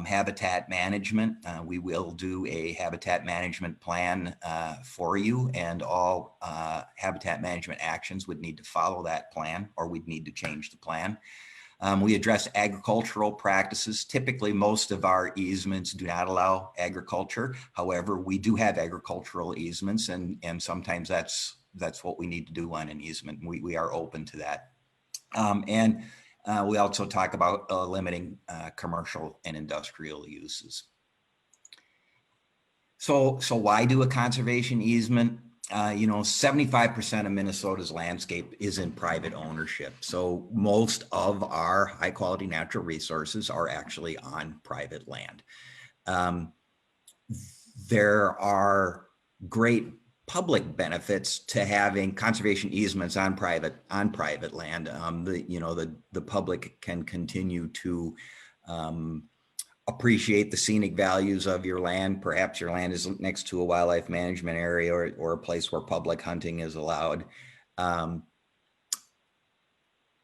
Habitat management. We will do a habitat management plan for you, and all habitat management actions would need to follow that plan, or we'd need to change the plan. We address agricultural practices. Typically, most of our easements do not allow agriculture. However, we do have agricultural easements, and sometimes that's what we need to do on an easement. We are open to that. And we also talk about limiting commercial and industrial uses. So why do a conservation easement? 75% of Minnesota's landscape is in private ownership. So most of our high quality natural resources are actually on private land. There are great public benefits to having conservation easements on private land. The public can continue to appreciate the scenic values of your land. Perhaps your land is next to a wildlife management area or a place where public hunting is allowed.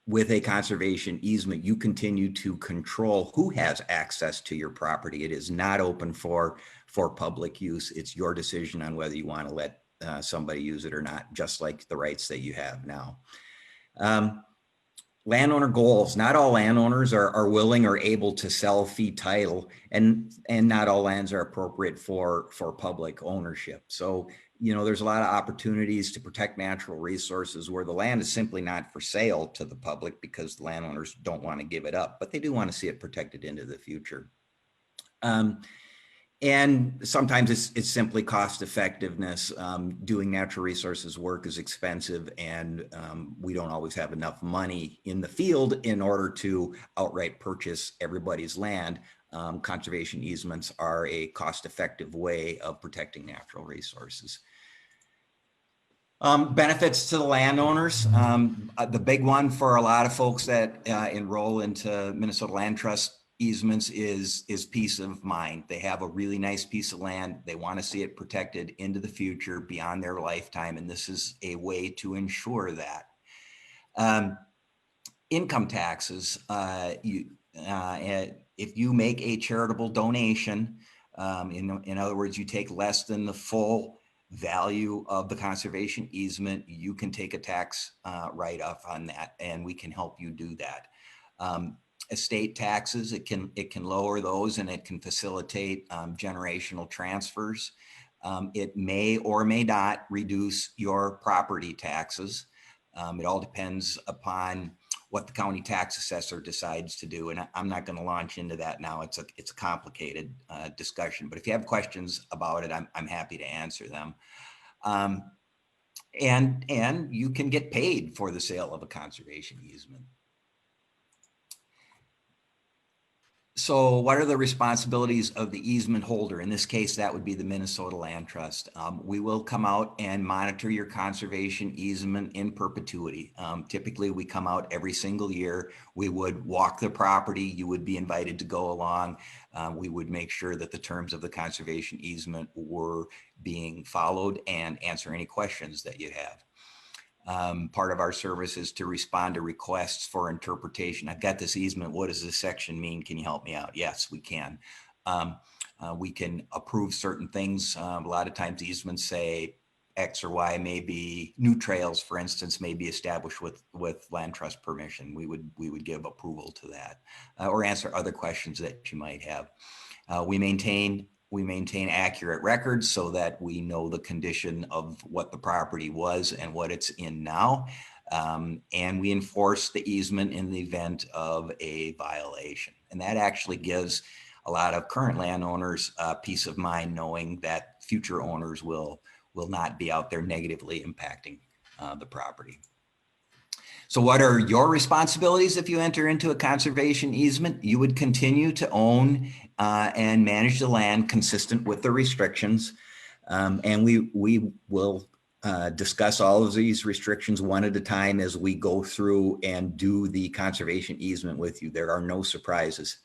With a conservation easement, you continue to control who has access to your property. It is not open for public use. It's your decision on whether you want to let somebody use it or not, just like the rights that you have now. Landowner goals. Not all landowners are willing or able to sell fee title, and not all lands are appropriate for public ownership. So, there's a lot of opportunities to protect natural resources where the land is simply not for sale to the public because the landowners don't want to give it up, but they do want to see it protected into the future. And sometimes it's simply cost effectiveness. Doing natural resources work is expensive, and we don't always have enough money in the field in order to outright purchase everybody's land. Conservation easements are a cost-effective way of protecting natural resources. Benefits to the landowners. The big one for a lot of folks that enroll into Minnesota Land Trust easements is peace of mind. They have a really nice piece of land. They want to see it protected into the future beyond their lifetime, and this is a way to ensure that. Income taxes. If you make a charitable donation, in other words, you take less than the full value of the conservation easement, you can take a tax write-off on that, and we can help you do that. Estate taxes, it can lower those, and it can facilitate generational transfers. It may or may not reduce your property taxes. It all depends upon what the county tax assessor decides to do, and I'm not going to launch into that now. It's a complicated discussion, but if you have questions about it, I'm happy to answer them. And you can get paid for the sale of a conservation easement. So what are the responsibilities of the easement holder? In this case, that would be the Minnesota Land Trust. We will come out and monitor your conservation easement in perpetuity. Typically, we come out every single year. We would walk the property. You would be invited to go along. We would make sure that the terms of the conservation easement were being followed and answer any questions that you have. Part of our service is to respond to requests for interpretation. I've got this easement. What does this section mean? Can you help me out? Yes, we can. We can approve certain things. A lot of times easements say X or Y may be, new trails, for instance, may be established with land trust permission. We would give approval to that, or answer other questions that you might have. We maintain accurate records so that we know the condition of what the property was and what it's in now. And we enforce the easement in the event of a violation. And that actually gives a lot of current landowners peace of mind, knowing that future owners will not be out there negatively impacting the property. So what are your responsibilities if you enter into a conservation easement? You would continue to own and manage the land consistent with the restrictions. And we will discuss all of these restrictions one at a time as we go through and do the conservation easement with you. There are no surprises.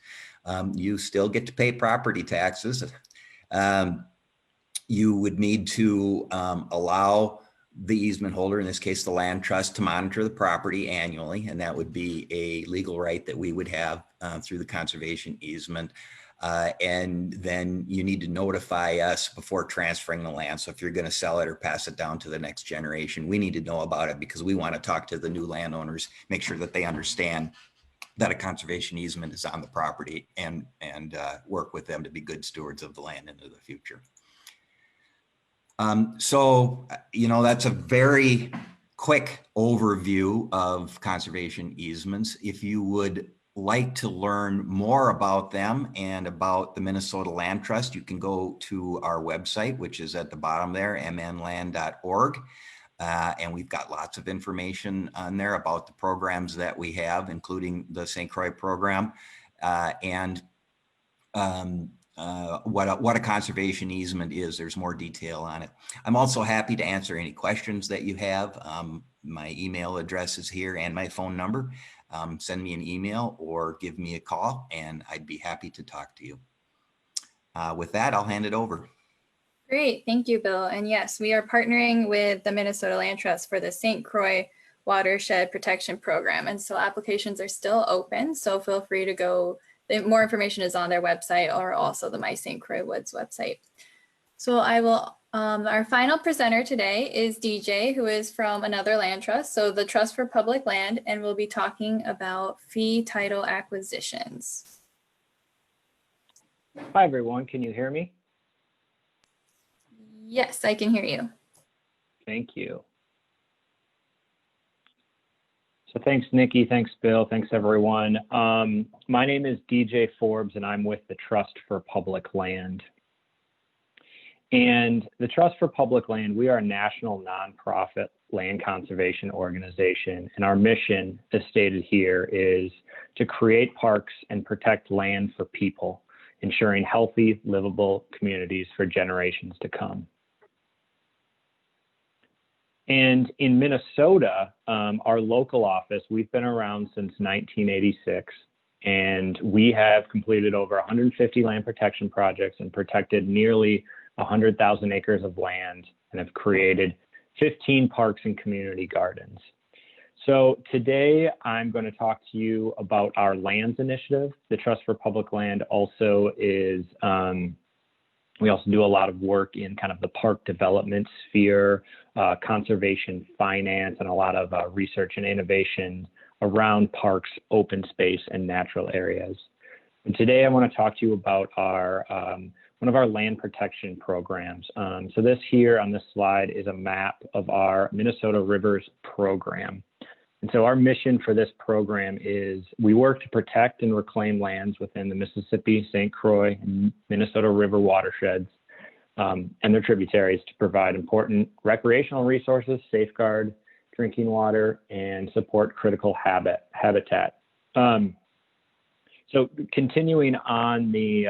You still get to pay property taxes. You would need to allow the easement holder, in this case the land trust, to monitor the property annually, and that would be a legal right that we would have through the conservation easement. And then you need to notify us before transferring the land. So if you're going to sell it or pass it down to the next generation, we need to know about it, because we want to talk to the new landowners, make sure that they understand that a conservation easement is on the property, and work with them to be good stewards of the land into the future. So, that's a very quick overview of conservation easements. If you would like to learn more about them and about the Minnesota Land Trust, you can go to our website, which is at the bottom there, mnland.org. And we've got lots of information on there about the programs that we have, including the St. Croix program, and what a conservation easement is. There's more detail on it. I'm also happy to answer any questions that you have. My email address is here and my phone number. Send me an email or give me a call, and I'd be happy to talk to you. With that, I'll hand it over. Great, thank you, Bill. And yes, we are partnering with the Minnesota Land Trust for the St. Croix Watershed Protection Program. And so applications are still open, so feel free to go. More information is on their website, or also the My St. Croix Woods website. So I will, our final presenter today is DJ, who is from another land trust, so the Trust for Public Land, and we'll be talking about fee title acquisitions. Hi, everyone. Can you hear me? Yes, I can hear you. Thank you. So thanks, Nikki. Thanks, Bill. Thanks, everyone. My name is DJ Forbes, and I'm with the Trust for Public Land. And the Trust for Public Land, we are a national nonprofit land conservation organization. And our mission, as stated here, is to create parks and protect land for people, ensuring healthy, livable communities for generations to come. And in Minnesota, our local office, we've been around since 1986, and we have completed over 150 land protection projects and protected nearly 100,000 acres of land and have created 15 parks and community gardens. So today I'm going to talk to you about our lands initiative. The Trust for Public Land also is, we also do a lot of work in kind of the park development sphere, conservation finance, and a lot of research and innovation around parks, open space, and natural areas. And today I want to talk to you about our one of our land protection programs. So this here on this slide is a map of our Minnesota Rivers program. And so our mission for this program is we work to protect and reclaim lands within the Mississippi, St. Croix, and Minnesota River watersheds and their tributaries to provide important recreational resources, safeguard drinking water, and support critical habitat. So continuing on the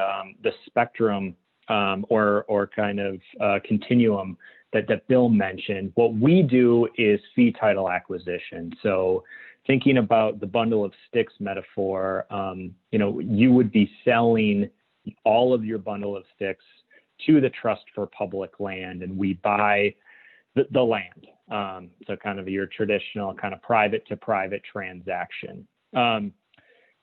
spectrum or kind of continuum that Bill mentioned, what we do is fee title acquisition. So thinking about the bundle of sticks metaphor, you know, you would be selling all of your bundle of sticks to the Trust for Public Land, and we buy the land. So kind of your traditional kind of private to private transaction.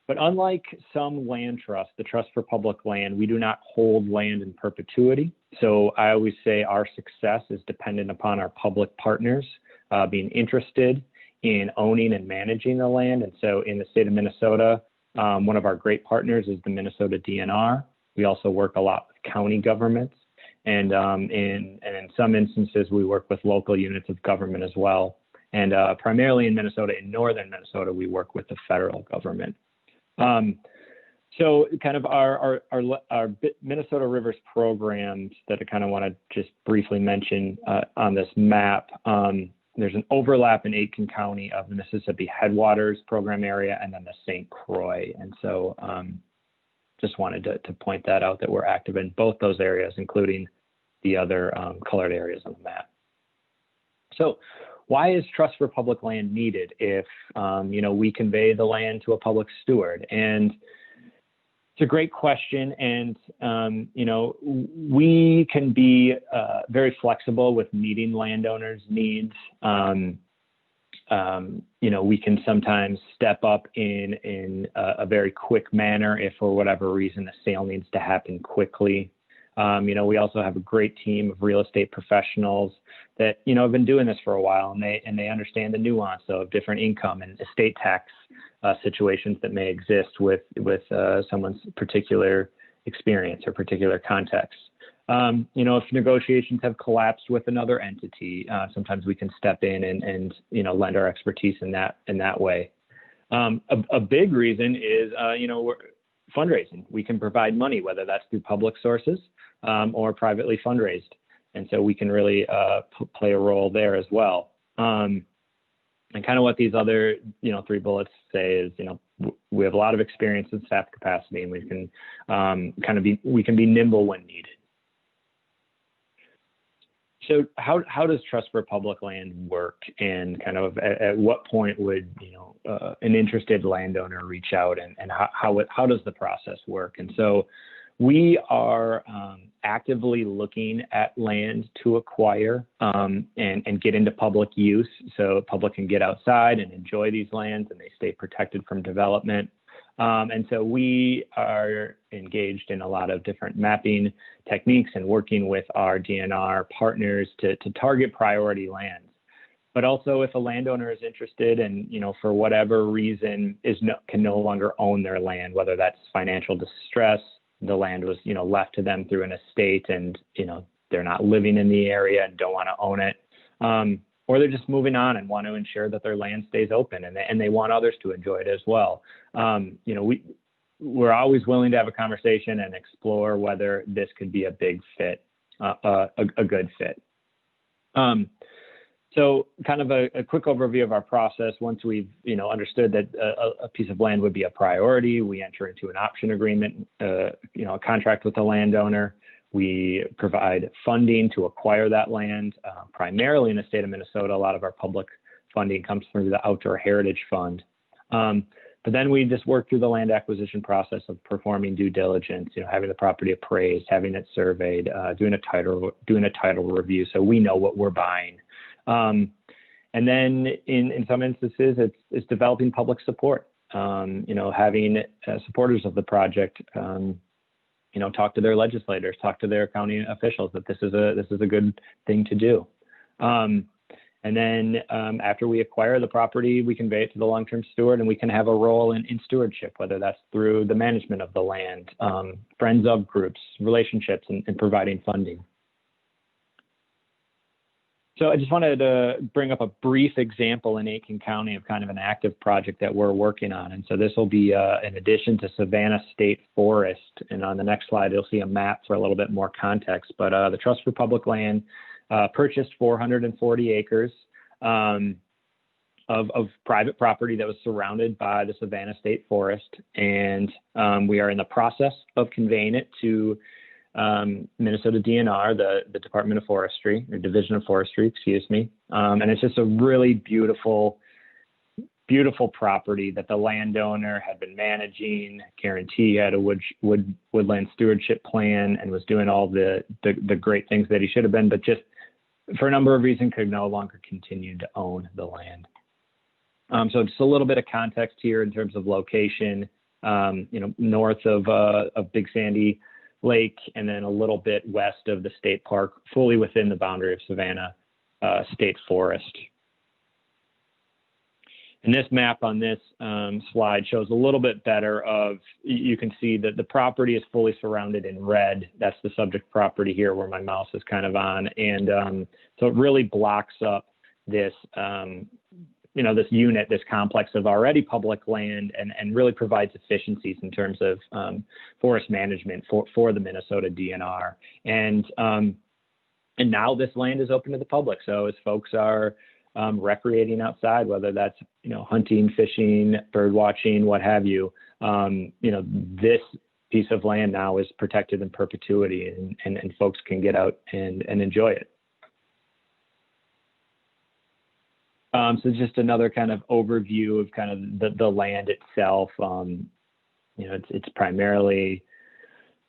But unlike some land trusts, the Trust for Public Land, we do not hold land in perpetuity. So I always say our success is dependent upon our public partners being interested in owning and managing the land. And so in the state of Minnesota, one of our great partners is the Minnesota DNR. We also work a lot with county governments. And in some instances, we work with local units of government as well. And primarily in Minnesota, in northern Minnesota, we work with the federal government. So kind of our Minnesota Rivers programs that I kind of want to just briefly mention on this map. There's an overlap in Aitkin County of the Mississippi Headwaters program area and then the St. Croix. And so just wanted to point that out, that we're active in both those areas, including the other colored areas on the map. So why is Trust for Public Land needed if, you know, we convey the land to a public steward? And it's a great question. And, you know, we can be very flexible with meeting landowners' needs. You know, we can sometimes step up in a very quick manner if for whatever reason the sale needs to happen quickly. You know, we also have a great team of real estate professionals that, you know, have been doing this for a while, and they understand the nuance of different income and estate tax situations that may exist with someone's particular experience or particular context. You know, if negotiations have collapsed with another entity, sometimes we can step in and you know, lend our expertise in that way. A big reason is, you know, fundraising. We can provide money, whether that's through public sources or privately fundraised. And so we can really play a role there as well. And kind of what these other, you know, 3 bullets say is, you know, we have a lot of experience in staff capacity, and we can we can be nimble when needed. So how does Trust for Public Land work, and kind of at what point would, you know, an interested landowner reach out, and how does the process work? And so we are actively looking at land to acquire and get into public use, so public can get outside and enjoy these lands and they stay protected from development. And so we are engaged in a lot of different mapping techniques and working with our DNR partners to target priority lands. But also, if a landowner is interested and, you know, for whatever reason can no longer own their land, whether that's financial distress, the land was, you know, left to them through an estate, and, you know, they're not living in the area and don't want to own it, or they're just moving on and want to ensure that their land stays open, and they want others to enjoy it as well. You know, we're always willing to have a conversation and explore whether this could be a big fit. a good fit. So kind of a quick overview of our process. Once we've understood that a piece of land would be a priority, we enter into an option agreement, a contract with the landowner. We provide funding to acquire that land, primarily in the state of Minnesota. A lot of our public funding comes through the Outdoor Heritage Fund. But then we just work through the land acquisition process of performing due diligence, having the property appraised, having it surveyed, doing a title review, so we know what we're buying. And then in some instances, it's developing public support. Having supporters of the project, talk to their legislators, talk to their county officials that this is a good thing to do. And then after we acquire the property, we convey it to the long-term steward, and we can have a role in stewardship, whether that's through the management of the land, friends of groups, relationships, and providing funding. So I just wanted to bring up a brief example in Aitkin County of kind of an active project that we're working on. And so this will be in addition to Savannah State Forest. And on the next slide, you'll see a map for a little bit more context. But the Trust for Public Land purchased 440 acres of private property that was surrounded by the Savannah State Forest. And we are in the process of conveying it to Minnesota DNR, the Department of Forestry, or Division of Forestry, excuse me. And it's just a really beautiful property that the landowner had been managing. Guarantee had a woodland stewardship plan and was doing all the great things that he should have been, but just for a number of reasons could no longer continue to own the land. So just a little bit of context here in terms of location, north of Big Sandy Lake, and then a little bit west of the state park, fully within the boundary of Savannah State Forest. And this map on this slide shows a little bit better of, you can see that the property is fully surrounded in red. That's the subject property here where my mouse is kind of on. And so it really blocks up this, this unit, this complex of already public land, and really provides efficiencies in terms of forest management for the Minnesota DNR. And now this land is open to the public. So as folks are recreating outside, whether that's, hunting, fishing, bird watching, what have you, this piece of land now is protected in perpetuity, and folks can get out and enjoy it. So just another kind of overview of kind of the land itself. It's primarily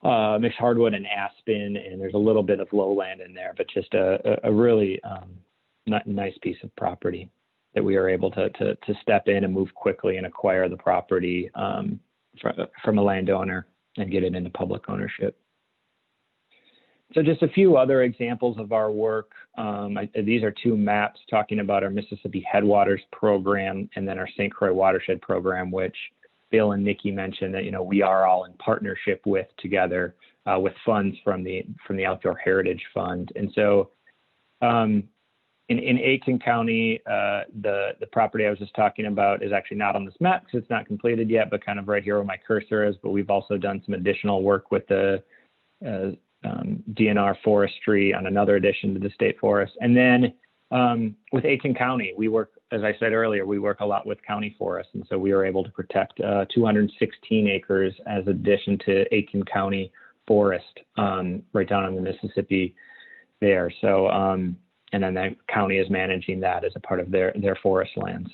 mixed hardwood and aspen, and there's a little bit of lowland in there, but just a really nice piece of property that we are able to step in and move quickly and acquire the property from a landowner and get it into public ownership. So just a few other examples of our work. These are two maps talking about our Mississippi Headwaters program and then our St. Croix Watershed program, which Bill and Nikki mentioned that we are all in partnership with together with funds from the Outdoor Heritage Fund. And so in Aitkin County, the property I was just talking about is actually not on this map because it's not completed yet, but kind of right here where my cursor is. But we've also done some additional work with the DNR Forestry on another addition to the state forest. And then with Aitkin County, we work, as I said earlier, we work a lot with county forests. And so we are able to protect 216 acres as addition to Aitkin County Forest right down on the Mississippi there. So, and then the county is managing that as a part of their forest lands.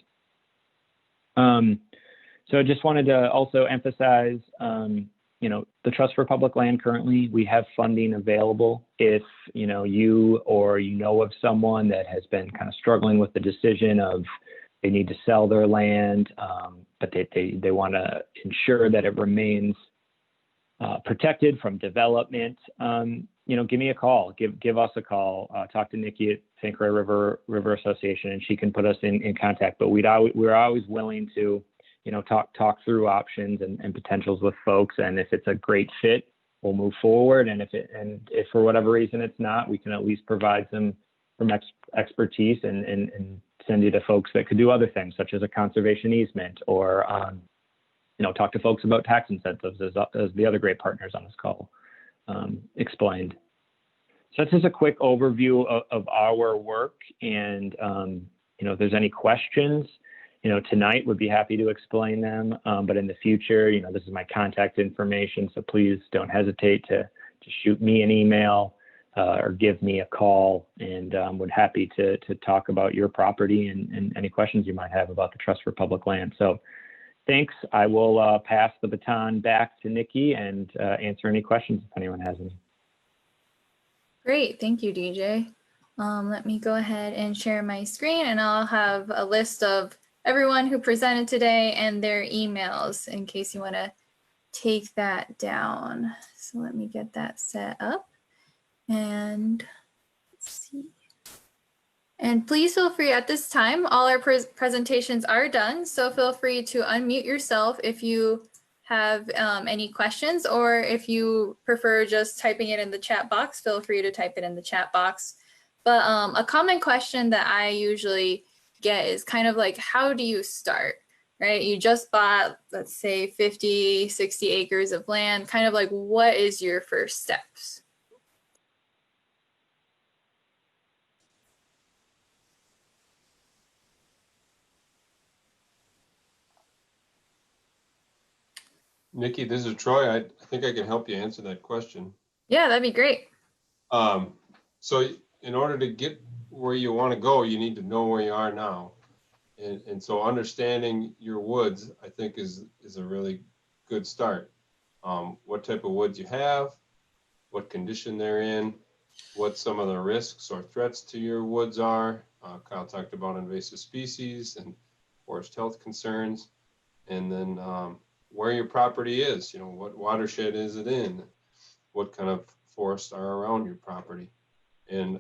So I just wanted to also emphasize, the Trust for Public Land currently, we have funding available. If, you or of someone that has been kind of struggling with the decision of they need to sell their land, but they want to ensure that it remains protected from development, give me a call, give us a call, talk to Nikki at St. Croix River Association, and she can put us in contact. But we're always willing to, talk through options and potentials with folks. And if it's a great fit, we'll move forward. And if for whatever reason it's not, we can at least provide some expertise and send you to folks that could do other things, such as a conservation easement, or talk to folks about tax incentives, as the other great partners on this call explained. So that's just a quick overview of our work. And, if there's any questions, tonight would be happy to explain them. But in the future, this is my contact information. So please don't hesitate to shoot me an email or give me a call, and would happy to talk about your property and any questions you might have about the Trust for Public Land. So thanks. I will pass the baton back to Nikki and answer any questions if anyone has any. Great, thank you, DJ. Let me go ahead and share my screen, and I'll have a list of everyone who presented today and their emails in case you want to take that down. So let me get that set up, and let's see. And please feel free at this time, all our presentations are done, so feel free to unmute yourself if you have any questions, or if you prefer just typing it in the chat box, feel free to type it in the chat box. But a common question that I usually get is kind of like, how do you start, right? You just bought, let's say 50, 60 acres of land, kind of like, what is your first steps? Nikki, this is Troy. I think I can help you answer that question. Yeah, that'd be great. So in order to get where you want to go, you need to know where you are now. And so understanding your woods, I think, is a really good start. What type of woods you have, what condition they're in, what some of the risks or threats to your woods are. Kyle talked about invasive species and forest health concerns. And then where your property is, what watershed is it in? What kind of forests are around your property? And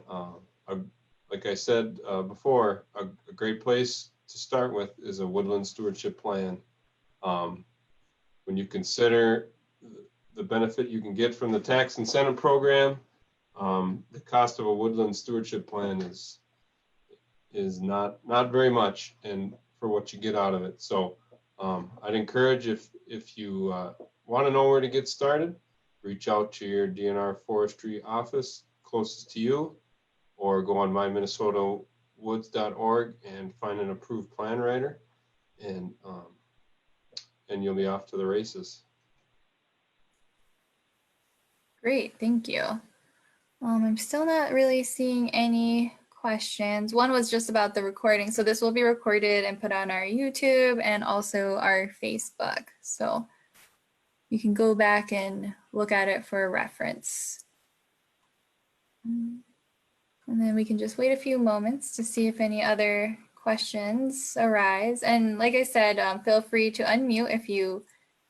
like I said before, a great place to start with is a woodland stewardship plan. When you consider the benefit you can get from the tax incentive program, the cost of a woodland stewardship plan is not very much, and for what you get out of it. So I'd encourage, if you want to know where to get started, reach out to your DNR forestry office closest to you, or go on myminnesotawoods.org and find an approved plan writer, and you'll be off to the races. Great, thank you. I'm still not really seeing any questions. One was just about the recording. So this will be recorded and put on our YouTube and also our Facebook. So you can go back and look at it for reference. And then we can just wait a few moments to see if any other questions arise. And like I said, feel free to unmute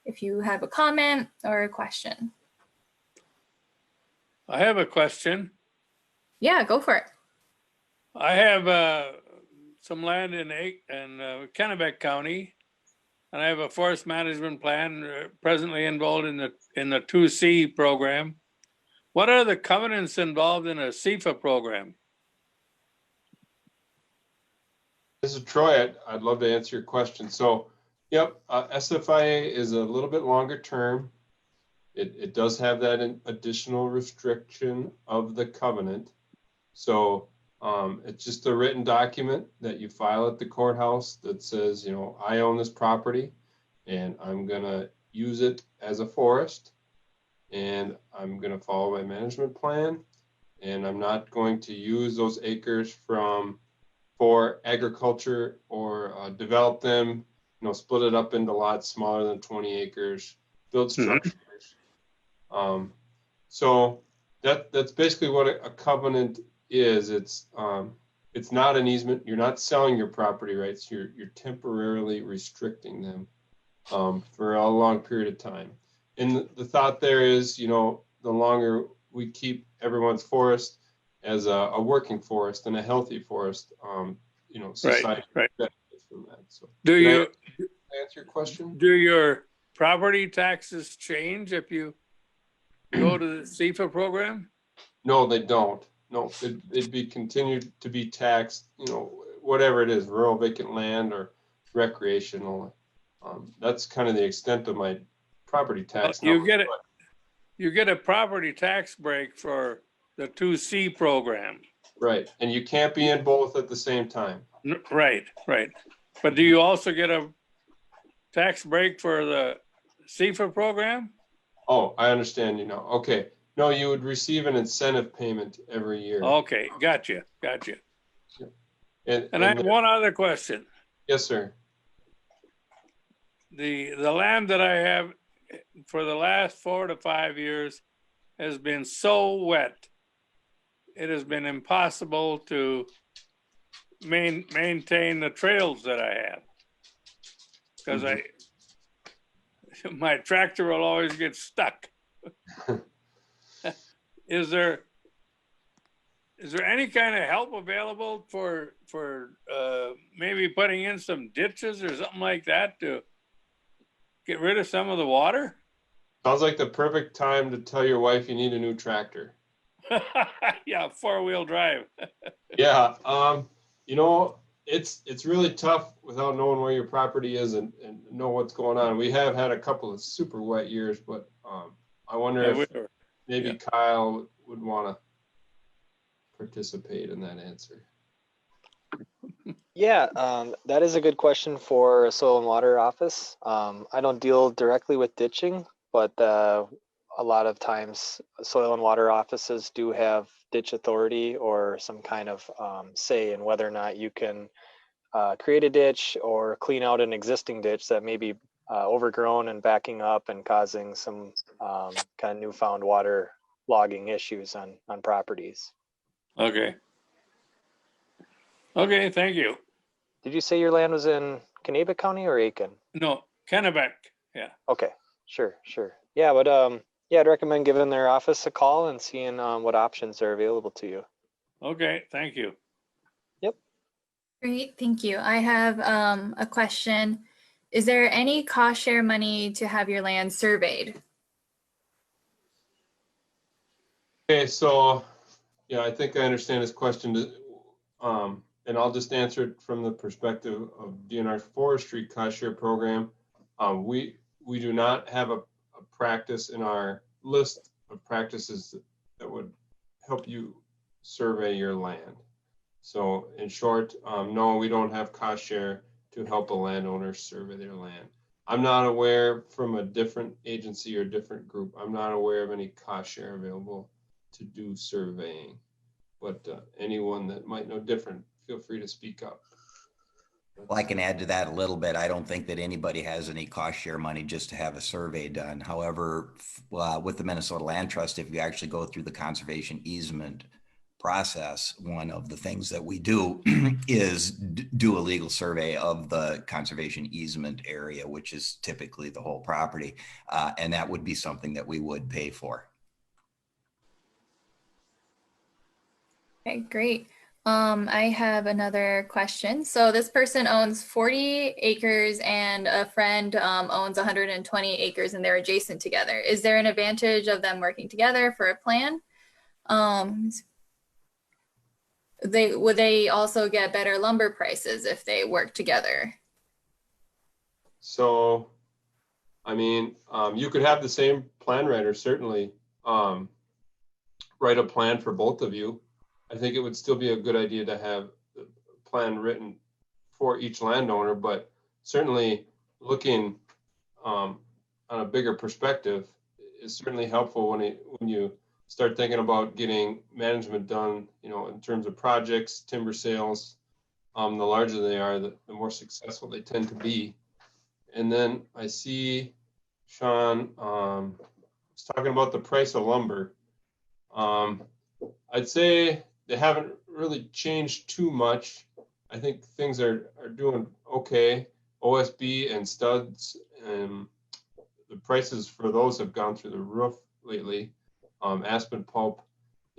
if you have a comment or a question. I have a question. Yeah, go for it. I have some land in Kennebec County, and I have a forest management plan presently involved in the 2C program. What are the covenants involved in a CFA program? This is Troy. I'd love to answer your question. So, yep, SFIA is a little bit longer term. It does have that additional restriction of the covenant. So it's just a written document that you file at the courthouse that says, I own this property and I'm going to use it as a forest, and I'm going to follow my management plan, and I'm not going to use those acres for agriculture or develop them, split it up into lots smaller than 20 acres, build structures. So that's basically what a covenant is. It's not an easement. You're not selling your property rights. You're temporarily restricting them for a long period of time. And the thought there is, the longer we keep everyone's forest as a working forest and a healthy forest, society benefits from that. So, do you answer your question? Do your property taxes change if you go to the CFA program? No, they don't. No, it'd be continued to be taxed, whatever it is, rural vacant land or recreational. That's kind of the extent of my property tax. You get a property tax break for the 2C program. Right, and you can't be in both at the same time. Right, right. But do you also get a tax break for the CFA program? Oh, I understand you now. Okay. No, you would receive an incentive payment every year. Okay, gotcha. And I have one other question. yes, sir. The land that I have for the last 4 to 5 years has been so wet. It has been impossible to maintain the trails that I have. Because my tractor will always get stuck. Is there any kind of help available for maybe putting in some ditches or something like that to get rid of some of the water? Sounds like the perfect time to tell your wife you need a new tractor. Yeah, 4-wheel drive. Yeah, you know, it's really tough without knowing where your property is and know what's going on. We have had a couple of super wet years, but I wonder if maybe Kyle would want to participate in that answer. Yeah, that is a good question for a soil and water office. I don't deal directly with ditching, but a lot of times soil and water offices do have ditch authority or some kind of say in whether or not you can create a ditch or clean out an existing ditch that may be overgrown and backing up and causing some kind of newfound water logging issues on properties. Okay. Okay, thank you. Did you say your land was in Kanabec County or Aitkin? No, Kennebec, yeah. Okay, sure. Yeah, but yeah, I'd recommend giving their office a call and seeing what options are available to you. Okay, thank you. Yep. Great, thank you. I have a question. Is there any cost share money to have your land surveyed? Okay, so yeah, I think I understand this question. And I'll just answer it from the perspective of DNR's forestry cost share program. We do not have a practice in our list of practices that would help you survey your land. So in short, no, we don't have cost share to help a landowner survey their land. I'm not aware from a different agency or different group, I'm not aware of any cost share available to do surveying. But anyone that might know different, feel free to speak up. Well, I can add to that a little bit. I don't think that anybody has any cost share money just to have a survey done. However, with the Minnesota Land Trust, if you actually go through the conservation easement process, one of the things that we do is do a legal survey of the conservation easement area, which is typically the whole property. And that would be something that we would pay for. Okay, great. I have another question. So this person owns 40 acres and a friend owns 120 acres and they're adjacent together. Is there an advantage of them working together for a plan? Would they also get better lumber prices if they work together? So, I mean, you could have the same plan writer certainly write a plan for both of you. I think it would still be a good idea to have a plan written for each landowner, but certainly looking on a bigger perspective is certainly helpful when you start thinking about getting management done, you know, in terms of projects, timber sales. The larger they are, the more successful they tend to be. And then I see Sean was talking about the price of lumber. I'd say they haven't really changed too much. I think things are doing okay. OSB and studs, and the prices for those have gone through the roof lately. Aspen pulp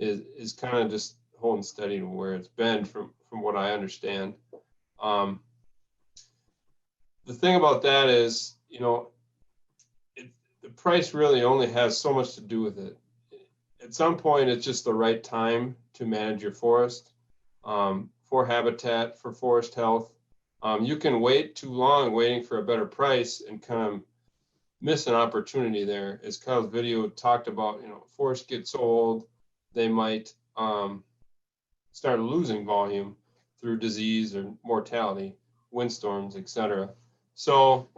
is kind of just holding steady to where it's been from what I understand. The thing about that is, you know, the price really only has so much to do with it. At some point, it's just the right time to manage your forest for habitat, for forest health. You can wait too long waiting for a better price and kind of miss an opportunity there. As Kyle's video talked about, you know, forests get so old, they might start losing volume through disease or mortality, windstorms, etc. So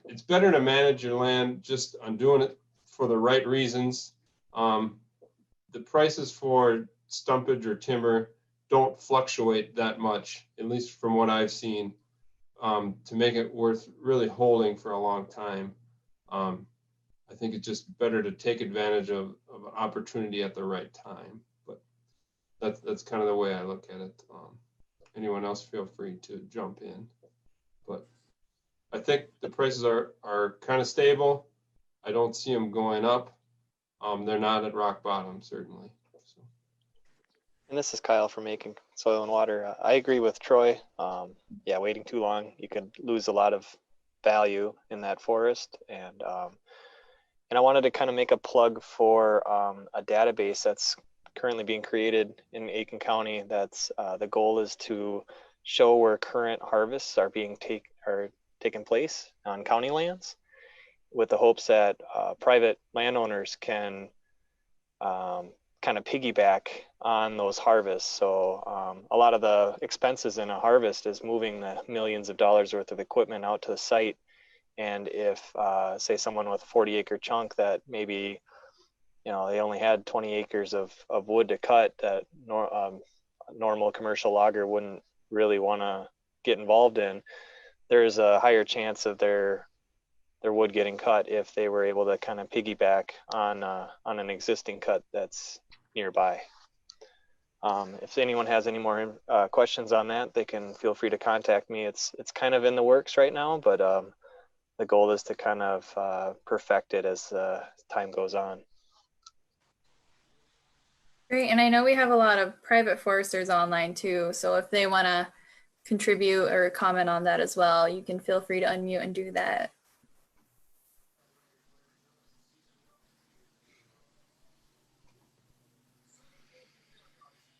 it's better to manage your land just on doing it for the right reasons. The prices for stumpage or timber don't fluctuate that much, at least from what I've seen, to make it worth really holding for a long time. I think it's just better to take advantage of an opportunity at the right time. But that's kind of the way I look at it. Anyone else feel free to jump in. But I think the prices are kind of stable. I don't see them going up. They're not at rock bottom, certainly. So. And this is Kyle from Aitkin Soil and Water. I agree with Troy. Yeah, waiting too long, you could lose a lot of value in that forest. And I wanted to kind of make a plug for a database that's currently being created in Aitkin County. That's the goal is to show where current harvests are being taking place on county lands, with the hopes that private landowners can kind of piggyback on those harvests. So a lot of the expenses in a harvest is moving the millions of dollars worth of equipment out to the site. And if, say, someone with a 40-acre chunk that maybe, they only had 20 acres of wood to cut, that normal commercial logger wouldn't really want to get involved in, there's a higher chance of their wood getting cut if they were able to kind of piggyback on an existing cut that's nearby. If anyone has any more questions on that, they can feel free to contact me. It's kind of in the works right now, but the goal is to kind of perfect it as time goes on. Great, and I know we have a lot of private foresters online too, so if they want to contribute or comment on that as well, you can feel free to unmute and do that.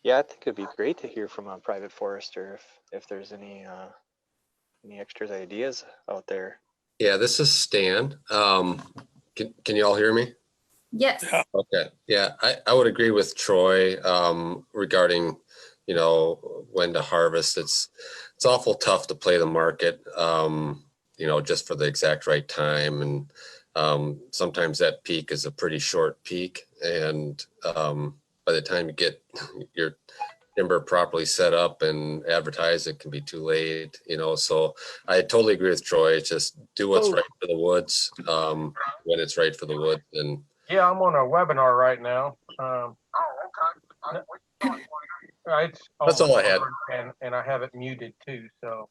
Yeah, I think it'd be great to hear from a private forester if there's any extra ideas out there. Yeah, this is Stan. Can you all hear me? Yes. Okay. Yeah, I would agree with Troy regarding, when to harvest. It's awful tough to play the market, just for the exact right time. And sometimes that peak is a pretty short peak. And by the time you get your timber properly set up and advertised, it can be too late, so I totally agree with Troy. Just do what's right for the woods when it's right for the wood. And yeah, I'm on a webinar right now. That's all I had. And I have it muted too, so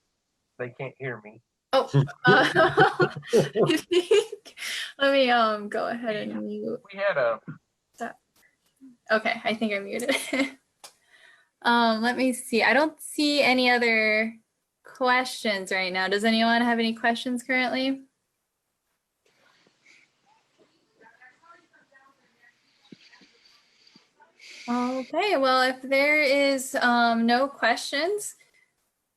they can't hear me. Oh, I think, let me go ahead and mute. We had a. Okay, I think I muted. Let me see. I don't see any other questions right now. Does anyone have any questions currently? Okay, well, if there is no questions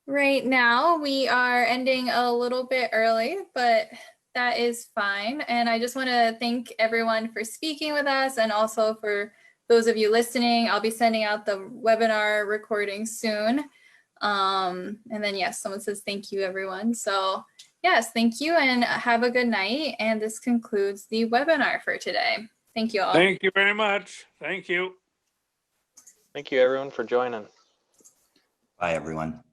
right now, we are ending a little bit early, but that is fine. And I just want to thank everyone for speaking with us, and also for those of you listening. I'll be sending out the webinar recording soon. And then, yes, someone says thank you, everyone. So yes, thank you and have a good night. And this concludes the webinar for today. Thank you all. Thank you very much. Thank you. Thank you, everyone, for joining. Bye, everyone.